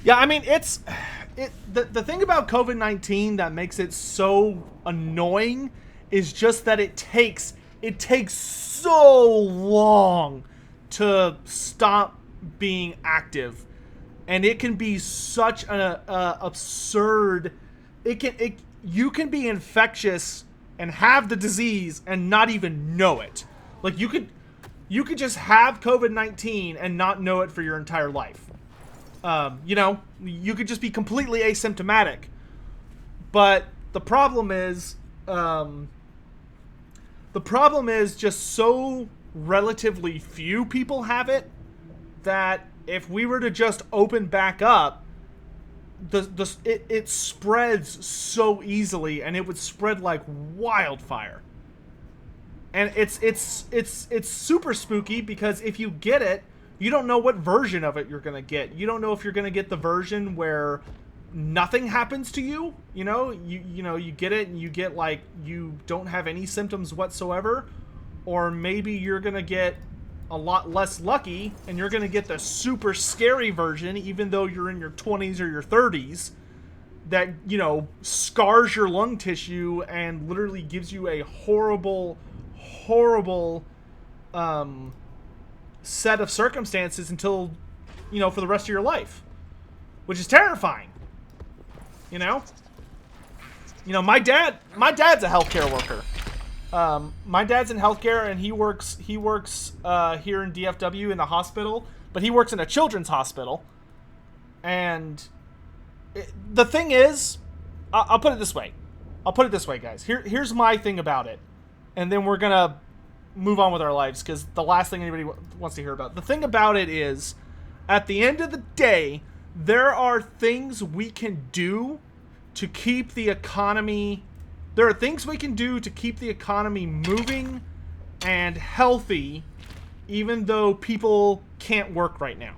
Yeah, I mean, the thing about COVID-19 that makes it so annoying is just that it takes so long to stop being active, and it can be such an absurd. You can be infectious and have the disease and not even know it. Like, you could just have COVID-19 and not know it for your entire life. You know, you could just be completely asymptomatic. But the problem is just so relatively few people have it that if we were to just open back up, it spreads so easily, and it would spread like wildfire. And it's super spooky, because if you get it, you don't know what version of it you're going to get. You don't know if you're going to get the version where nothing happens to you. You know, you get it and you get, like, you don't have any symptoms whatsoever. Or maybe you're going to get a lot less lucky and you're going to get the super scary version, even though you're in your 20s or your 30s, that, you know, scars your lung tissue and literally gives you a horrible set of circumstances until, you know, for the rest of your life, which is terrifying. You know, my dad's a healthcare worker. My dad's in healthcare, and he works here in DFW in the hospital, but he works in a children's hospital. And the thing is, I'll put it this way, guys. Here's my thing about it, and then we're gonna move on with our lives, because the last thing anybody wants to hear about. The thing about it is, at the end of the day, there are things we can do to keep the economy There are things we can do to keep the economy moving and healthy, even though people can't work right now.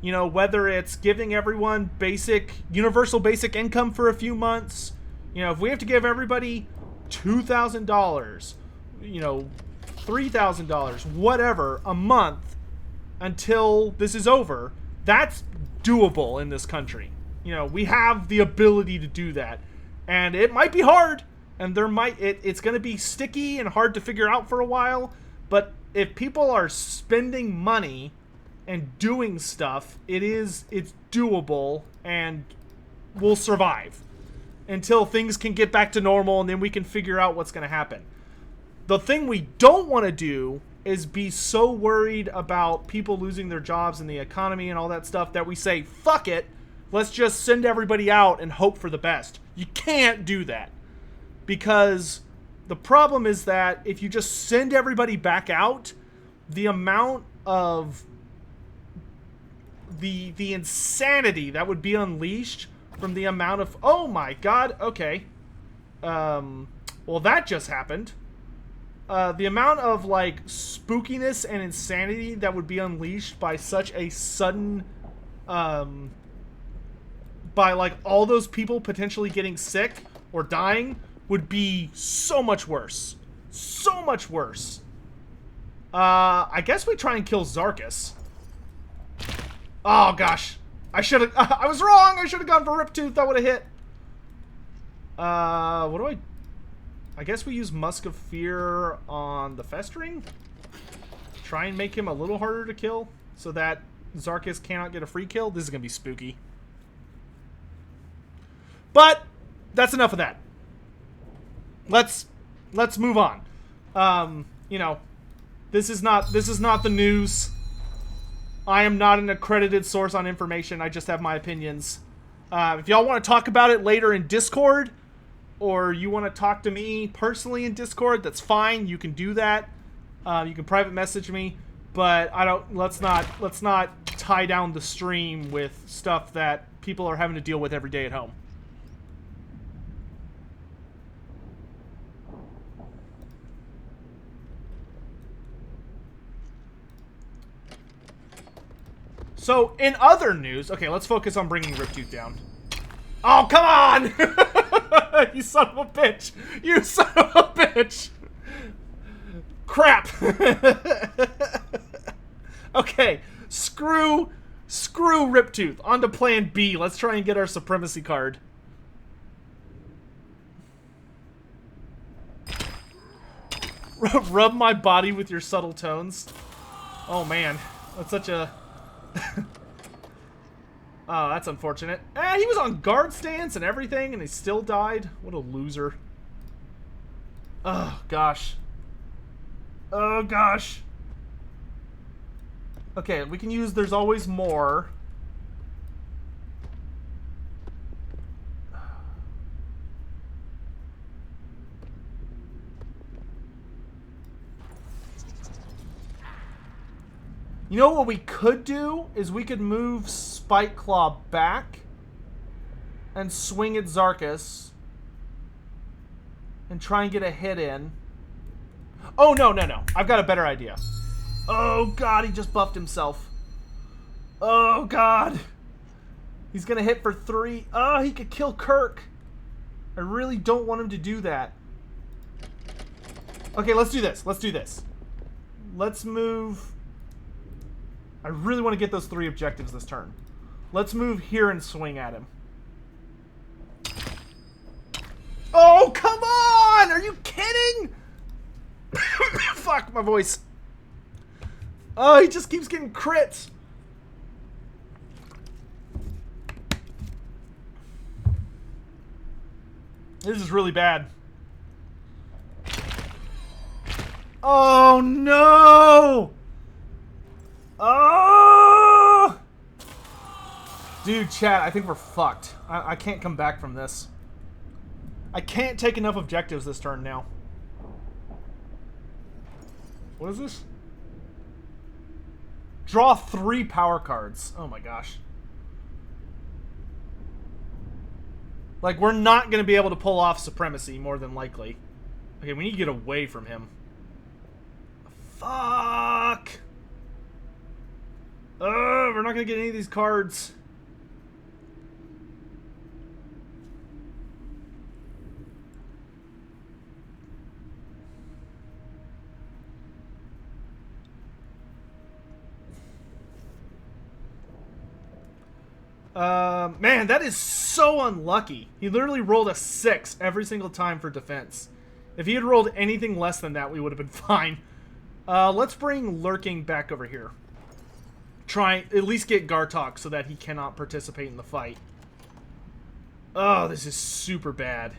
You know, whether it's giving everyone universal basic income for a few months. You know, if we have to give everybody $2,000, you know, $3,000, whatever, a month until this is over, that's doable in this country. You know, we have the ability to do that. And it might be hard, and it's going to be sticky and hard to figure out for a while, but if people are spending money and doing stuff, it's doable, and we'll survive until things can get back to normal, and then we can figure out what's going to happen. The thing we don't want to do is be so worried about people losing their jobs and the economy and all that stuff that we say, fuck it, let's just send everybody out and hope for the best. You can't do that, because the problem is that if you just send everybody back out, the amount of the insanity that would be unleashed from the amount of, oh my god, okay, well, that just happened. The amount of like spookiness and insanity that would be unleashed by such a sudden, by like all those people potentially getting sick or dying would be so much worse. So much worse. I guess we try and kill Zarkus. Oh gosh. I was wrong! I should have gone for Riptooth, that would have hit. What do I guess we use Musk of Fear on the Festering. Try and make him a little harder to kill so that Zarkus cannot get a free kill. This is gonna be spooky. But that's enough of that. Let's move on. You know, this is not the news. I am not an accredited source on information. I just have my opinions. If y'all want to talk about it later in Discord, or you want to talk to me personally in Discord, that's fine. You can do that. You can private message me, but let's not tie down the stream with stuff that people are having to deal with every day at home. So, in other news... Okay, let's focus on bringing Riptooth down. Oh, come on! You son of a bitch! You son of a bitch! Crap! Okay, screw Riptooth. On to plan B. Let's try and get our Supremacy card. Rub my body with your subtle tones. Oh, man. That's such a... Oh, that's unfortunate. He was on guard stance and everything, and he still died. What a loser. Oh, gosh. Oh, gosh. Okay, we can use There's Always More. You know what we could do is we could move Spike Claw back and swing at Zarkus and try and get a hit in. Oh, no. I've got a better idea. Oh, God, he just buffed himself. Oh, God. He's going to hit for 3. Oh, he could kill Kirk. I really don't want him to do that. Okay, let's do this. Let's move... I really want to get those 3 objectives this turn. Let's move here and swing at him. Oh, come on! Are you kidding? Fuck, my voice. Oh, he just keeps getting crits. This is really bad. Oh, no! Oh! Dude, chat, I think we're fucked. I can't come back from this. I can't take enough objectives this turn now. What is this? Draw 3 power cards. Oh my gosh. Like, we're not going to be able to pull off Supremacy, more than likely. Okay, we need to get away from him. Fuck! We're not going to get any of these cards. Man, that is so unlucky. He literally rolled a 6 every single time for defense. If he had rolled anything less than that, we would have been fine. Let's bring Lurking back over here. Try, at least get Gartok so that he cannot participate in the fight. Oh, this is super bad.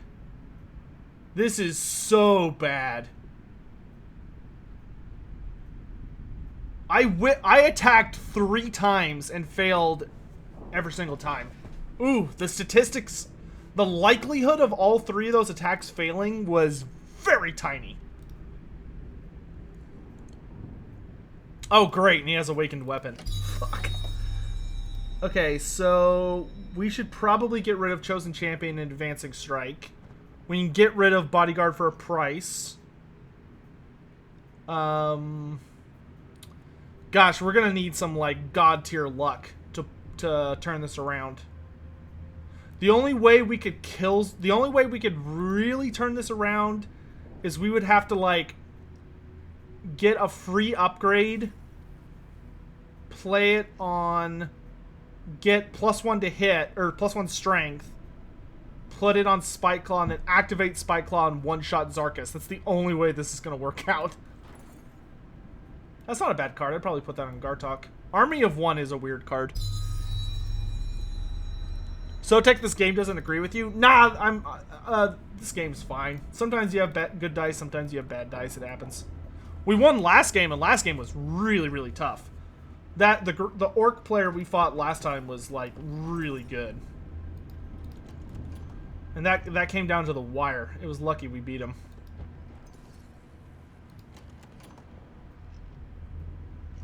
This is so bad. I attacked 3 times and failed every single time. Ooh, the statistics, the likelihood of all 3 of those attacks failing was very tiny. Oh, great, and he has Awakened Weapon. Fuck. Okay, so we should probably get rid of Chosen Champion and Advancing Strike. We can get rid of Bodyguard for a price. Gosh, we're gonna need some, like, God tier luck to turn this around. The only way we could really turn this around is we would have to, like, get a free upgrade, play it on, get +1 to hit, or +1 strength, put it on Spike Claw, and then activate Spike Claw and one-shot Zarkus. That's the only way this is going to work out. That's not a bad card. I'd probably put that on Gartok. Army of One is a weird card. Sotek, this game doesn't agree with you? Nah, this game's fine. Sometimes you have good dice, sometimes you have bad dice. It happens. We won last game, and last game was really, really tough. The orc player we fought last time was, like, really good. And that came down to the wire. It was lucky we beat him.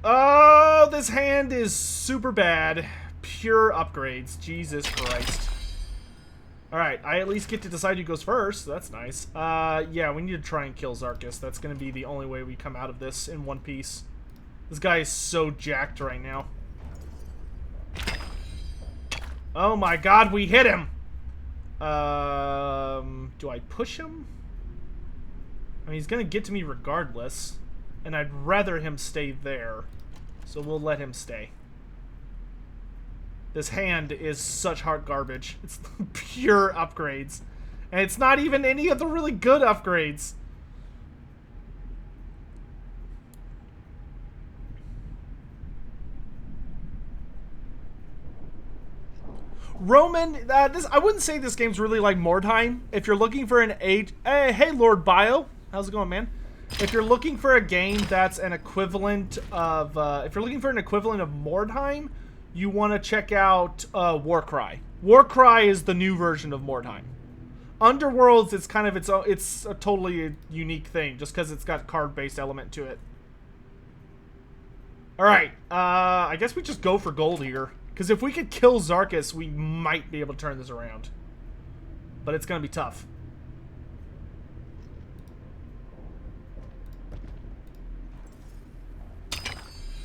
Oh, this hand is super bad. Pure upgrades. Jesus Christ. Alright, I at least get to decide who goes first. So that's nice. Yeah, we need to try and kill Zarkus. That's going to be the only way we come out of this in one piece. This guy is so jacked right now. Oh my god, we hit him! Do I push him? I mean, he's going to get to me regardless. And I'd rather him stay there. So we'll let him stay. This hand is such hard garbage. It's pure upgrades. And it's not even any of the really good upgrades. Roman, I wouldn't say this game's really like Mordheim. If you're looking for an age... Hey, Lord Bio. How's it going, man? If you're looking for a game that's an equivalent of... if you're looking for an equivalent of Mordheim, you want to check out Warcry. Warcry is the new version of Mordheim. Underworlds is kind of it's a totally unique thing, just because it's got card-based element to it. Alright, I guess we just go for gold here. Because if we could kill Zarkus, we might be able to turn this around. But it's going to be tough.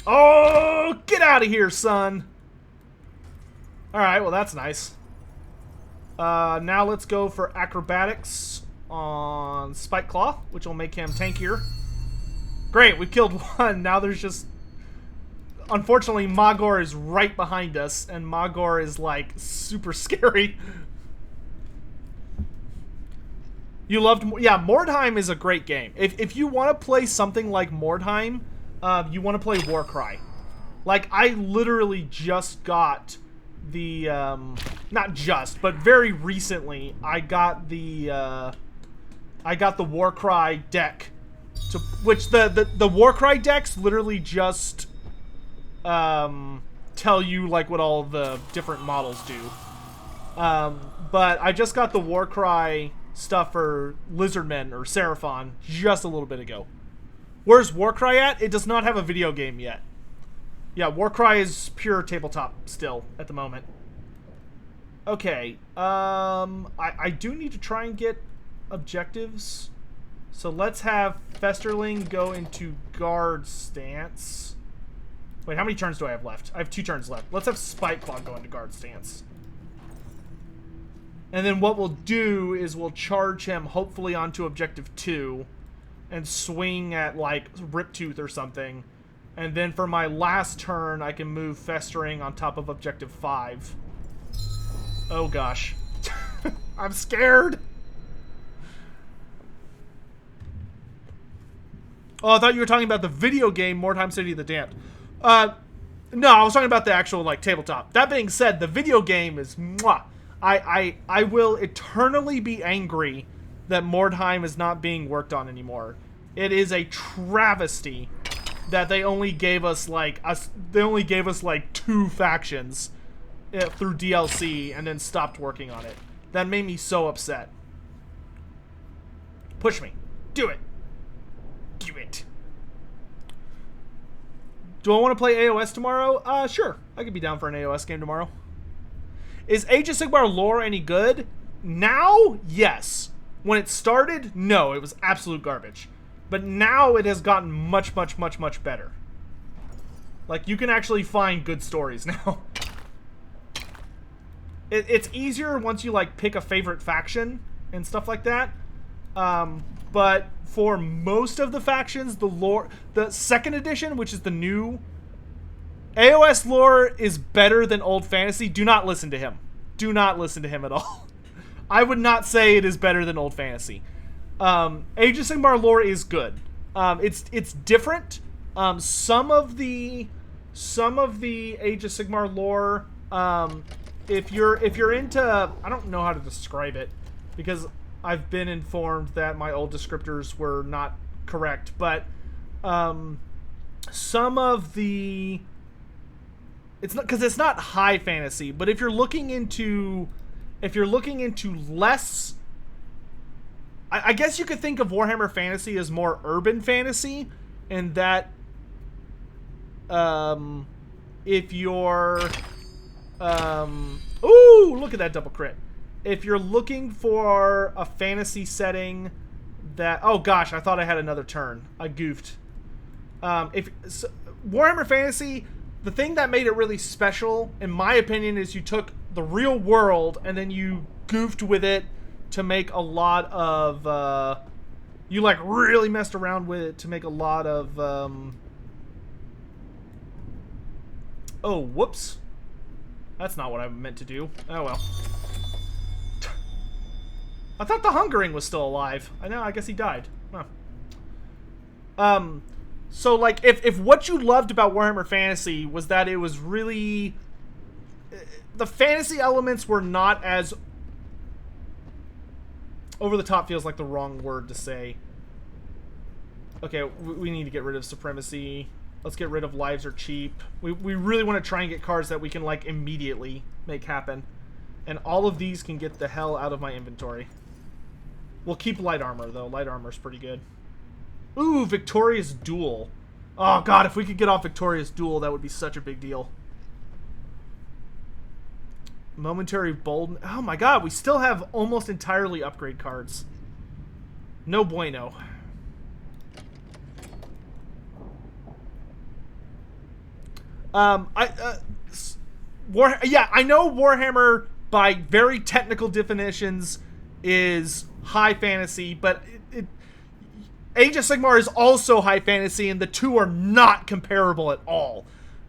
Oh, get out of here, son. Alright, well that's nice. Now let's go for acrobatics on Spike Claw, which will make him tankier. Great, we killed one. Now there's just... Unfortunately, Magor is right behind us, and Magor is, like, super scary. You loved... Yeah, Mordheim is a great game. If you want to play something like Mordheim... you want to play Warcry. Like, I literally just got the, not just, but very recently, I got the Warcry deck. Which the Warcry decks literally just, tell you, like, what all the different models do. But I just got the Warcry stuff for Lizardmen, or Seraphon, just a little bit ago. Where's Warcry at? It does not have a video game yet. Yeah, Warcry is pure tabletop still at the moment. Okay. I do need to try and get objectives. So let's have Festerling go into guard stance. Wait, how many turns do I have left? I have 2 turns left. Let's have Spikeclaw go into guard stance. And then what we'll do is we'll charge him hopefully onto objective 2 and swing at like Riptooth or something. And then for my last turn, I can move Festering on top of objective 5. Oh gosh. I'm scared. Oh, I thought you were talking about the video game Mordheim City of the Damned. No, I was talking about the actual like tabletop. That being said, the video game is mwah. I will eternally be angry that Mordheim is not being worked on anymore. It is a travesty that they only gave us like 2 factions through DLC and then stopped working on it. That made me so upset. Push me. Do it. Do it. Do I want to play AOS tomorrow? Sure. I could be down for an AOS game tomorrow. Is Age of Sigmar lore any good? Now, yes. When it started, no, it was absolute garbage. But now it has gotten much, much, much, much better. Like, you can actually find good stories now. It's easier once you, like, pick a favorite faction and stuff like that. But for most of the factions, the lore... The 2nd edition, which is the new... AOS lore is better than Old Fantasy. Do not listen to him. Do not listen to him at all. I would not say it is better than Old Fantasy. Age of Sigmar lore is good. It's different. Some of the Age of Sigmar lore, if you're into, I don't know how to describe it because I've been informed that my old descriptors were not correct, but some of the it's not because it's not high fantasy, but if you're looking into less, I guess you could think of Warhammer Fantasy as more urban fantasy, and that if you're ooh, look at that double crit. If you're looking for a fantasy setting that, oh gosh, I thought I had another turn. I goofed. Warhammer Fantasy, the thing that made it really special, in my opinion, is you took the real world and then you goofed with it to make a lot of, you like really messed around with it to make a lot of, oh, whoops. That's not what I meant to do. Oh well. I thought the Hungering was still alive. I guess he died. Huh. So like, if what you loved about Warhammer Fantasy was that it was really... The fantasy elements were not as... Over the top feels like the wrong word to say. Okay, we need to get rid of Supremacy. Let's get rid of Lives Are Cheap. We really want to try and get cards that we can, like, immediately make happen. And all of these can get the hell out of my inventory. We'll keep Light Armor, though. Light Armor's pretty good. Ooh, Victorious Duel. Oh, God, if we could get off Victorious Duel, that would be such a big deal. Momentary Bold... Oh, my God, we still have almost entirely upgrade cards. No bueno. Yeah, I know Warhammer, by very technical definitions, is high fantasy, but Age of Sigmar is also high fantasy, and the two are not comparable at all.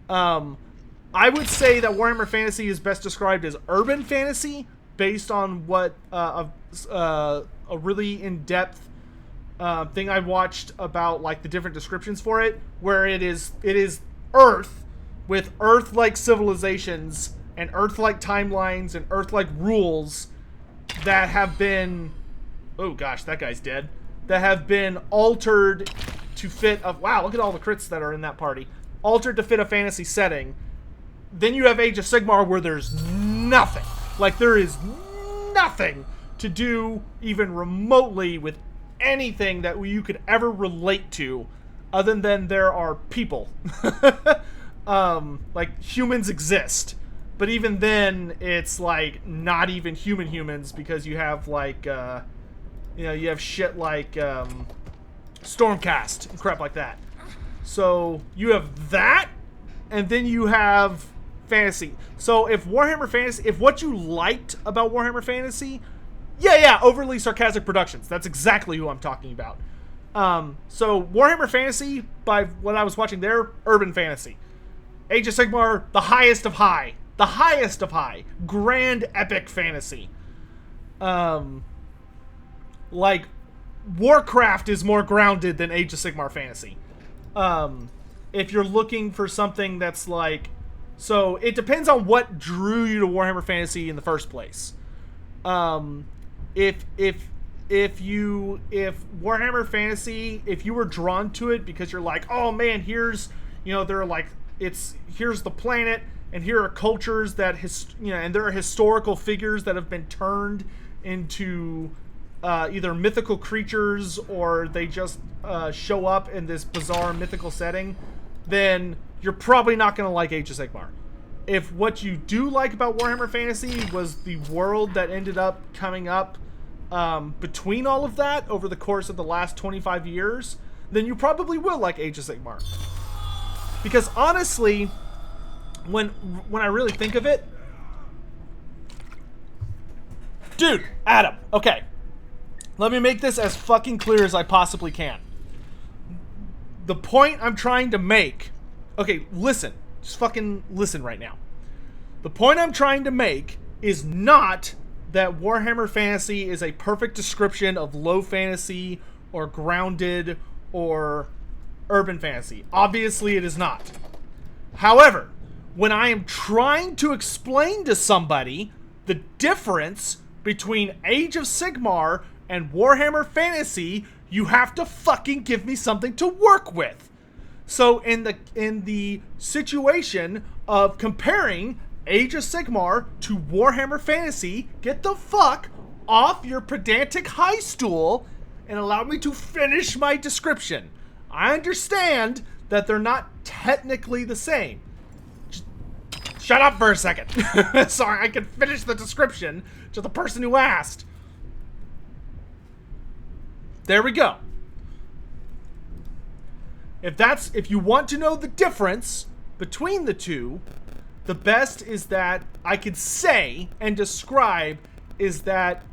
I would say that Warhammer Fantasy is best described as urban fantasy, based on what a really in-depth thing I watched about like the different descriptions for it, where it is Earth with Earth-like civilizations and Earth-like timelines and Earth-like rules that have been, oh gosh, that guy's dead, that have been altered to fit a, wow, look at all the crits that are in that party, altered to fit a fantasy setting. Then you have Age of Sigmar where there's nothing, like there is nothing to do even remotely with anything that you could ever relate to other than there are people. Like humans exist. But even then, it's like not even humans because you have like, you have shit like Stormcast and crap like that. So you have that, and then you have fantasy. So if Warhammer Fantasy, if what you liked about Warhammer Fantasy, yeah, Overly Sarcastic Productions. That's exactly who I'm talking about. So Warhammer Fantasy, by what I was watching there, urban fantasy. Age of Sigmar, the highest of high. The highest of high. Grand epic fantasy. Like, Warcraft is more grounded than Age of Sigmar fantasy. If you're looking for something that's like... So, it depends on what drew you to Warhammer Fantasy in the first place. If Warhammer Fantasy, if you were drawn to it because you're like, oh man, here's, they're like, here's the planet, and here are cultures that, and there are historical figures that have been turned into either mythical creatures or they just show up in this bizarre mythical setting, then you're probably not going to like Age of Sigmar. If what you do like about Warhammer Fantasy was the world that ended up coming up between all of that over the course of the last 25 years, then you probably will like Age of Sigmar. Because honestly, when I really think of it... Dude, Adam, okay. Let me make this as fucking clear as I possibly can. The point I'm trying to make... Okay, listen. Just fucking listen right now. The point I'm trying to make is not that Warhammer Fantasy is a perfect description of low fantasy or grounded or urban fantasy. Obviously, it is not. However, when I am trying to explain to somebody the difference between Age of Sigmar and Warhammer Fantasy, you have to fucking give me something to work with. So in the situation of comparing Age of Sigmar to Warhammer Fantasy, get the fuck off your pedantic high stool and allow me to finish my description. I understand that they're not technically the same. Just shut up for a second. Sorry, I can finish the description to the person who asked. There we go. If you want to know the difference between the two, the best is that I could say and describe is that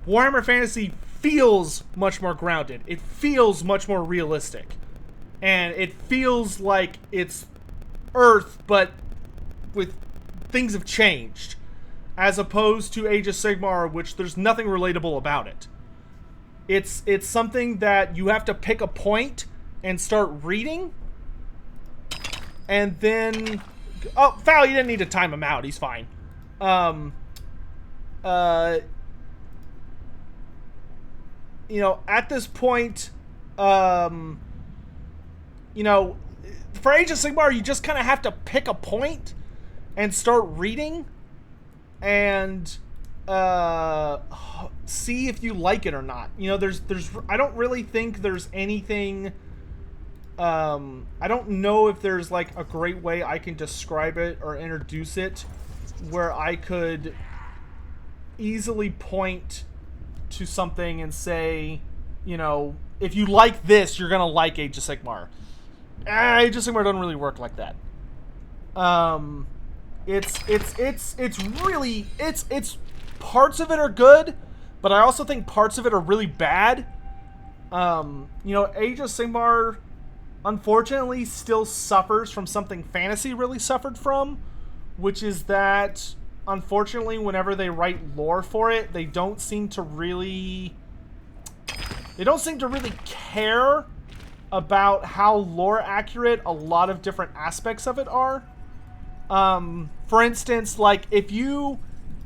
Warhammer Fantasy feels much more grounded. It feels much more realistic. And it feels like it's Earth, but with things have changed. As opposed to Age of Sigmar, which there's nothing relatable about it. It's something that you have to pick a point and start reading. And then... Oh, Foul, you didn't need to time him out. He's fine. At this point, for Age of Sigmar, you just kind of have to pick a point and start reading and see if you like it or not. There's I don't really think there's anything... I don't know if there's like a great way I can describe it or introduce it where I could easily point to something and say, if you like this, you're gonna like Age of Sigmar. Age of Sigmar doesn't really work like that. It's really parts of it are good, but I also think parts of it are really bad. Age of Sigmar unfortunately still suffers from something fantasy really suffered from, which is that unfortunately whenever they write lore for it, they don't seem to really care about how lore accurate a lot of different aspects of it are. For instance, like if you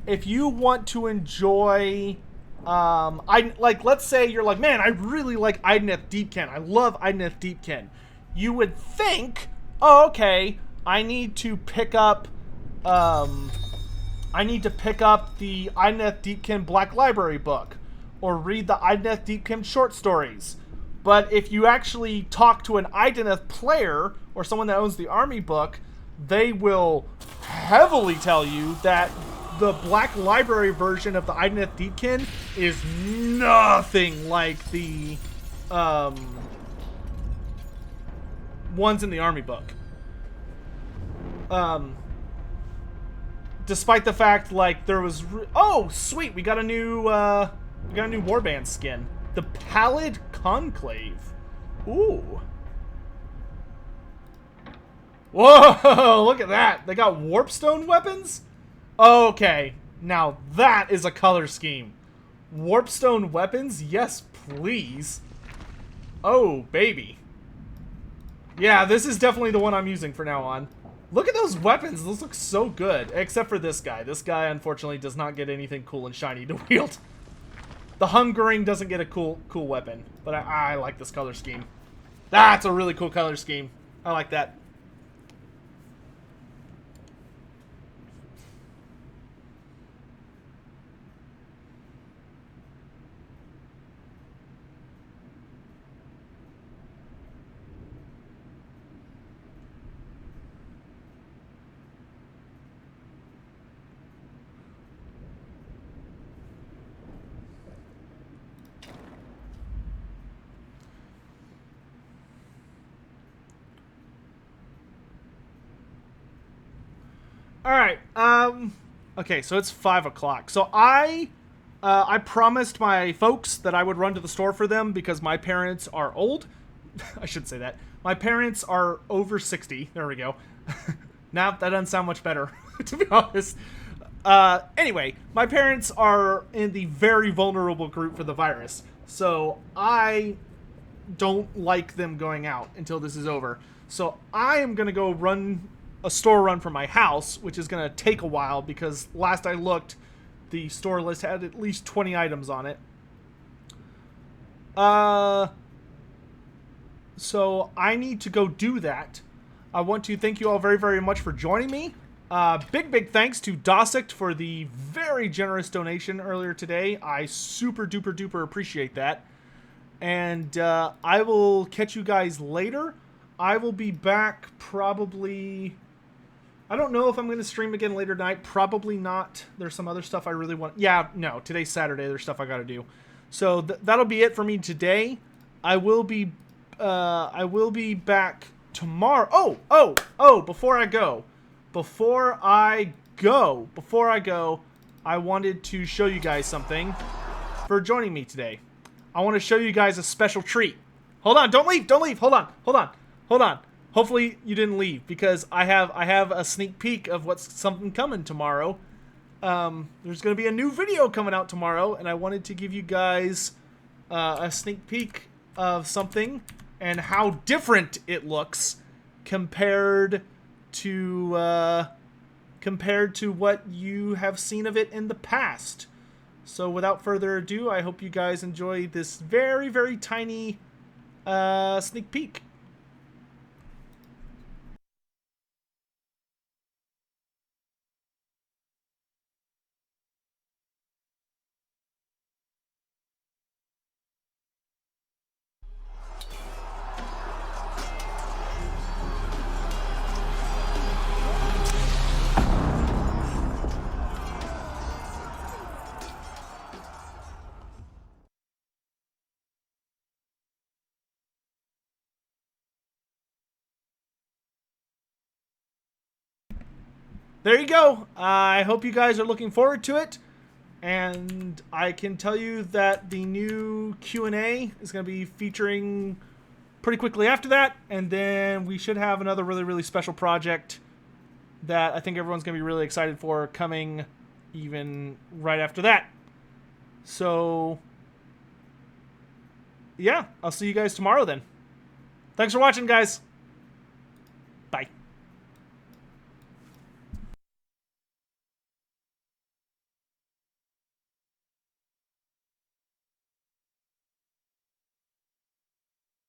want to enjoy let's say you're like, man, I really like Idoneth Deepkin. I love Idoneth Deepkin. You would think, oh, okay, I need to pick up the Idoneth Deepkin Black Library book or read the Idoneth Deepkin short stories. But if you actually talk to an Idoneth player or someone that owns the army book, they will heavily tell you that the Black Library version of the Lumineth Deepkin is nothing like the ones in the army book. Despite the fact, like, there was... oh, sweet! We got a new warband skin. The Pallid Conclave. Ooh. Whoa! Look at that! They got warpstone weapons? Okay. Now that is a color scheme. Warpstone weapons? Yes, please. Oh, baby. Yeah, this is definitely the one I'm using from now on. Look at those weapons. Those look so good. Except for this guy. This guy, unfortunately, does not get anything cool and shiny to wield. The Hungering doesn't get a cool weapon. But I like this color scheme. That's a really cool color scheme. I like that. Alright, okay, so it's 5 o'clock. So I promised my folks that I would run to the store for them because my parents are old. I should say that. My parents are over 60. There we go. Nah, that doesn't sound much better, to be honest. Anyway, my parents are in the very vulnerable group for the virus. So I don't like them going out until this is over. So I am going to go run a store run for my house, which is going to take a while because last I looked, the store list had at least 20 items on it. So I need to go do that. I want to thank you all very, very much for joining me. Big thanks to Dosict for the very generous donation earlier today. I super duper appreciate that. And I will catch you guys later. I will be back probably... I don't know if I'm going to stream again later tonight. Probably not. There's some other stuff I really want. Yeah, no. Today's Saturday. There's stuff I got to do. So that'll be it for me today. I will be back tomorrow. Oh! Before I go, I wanted to show you guys something for joining me today. I want to show you guys a special treat. Hold on! Don't leave! Hold on! Hopefully you didn't leave because I have a sneak peek of what's something coming tomorrow. There's going to be a new video coming out tomorrow, and I wanted to give you guys a sneak peek of something and how different it looks compared to what you have seen of it in the past. So without further ado, I hope you guys enjoy this very tiny sneak peek. There you go. I hope you guys are looking forward to it. And I can tell you that the new Q&A is going to be featuring pretty quickly after that. And then we should have another really special project that I think everyone's going to be really excited for coming even right after that. So, yeah, I'll see you guys tomorrow then. Thanks for watching, guys.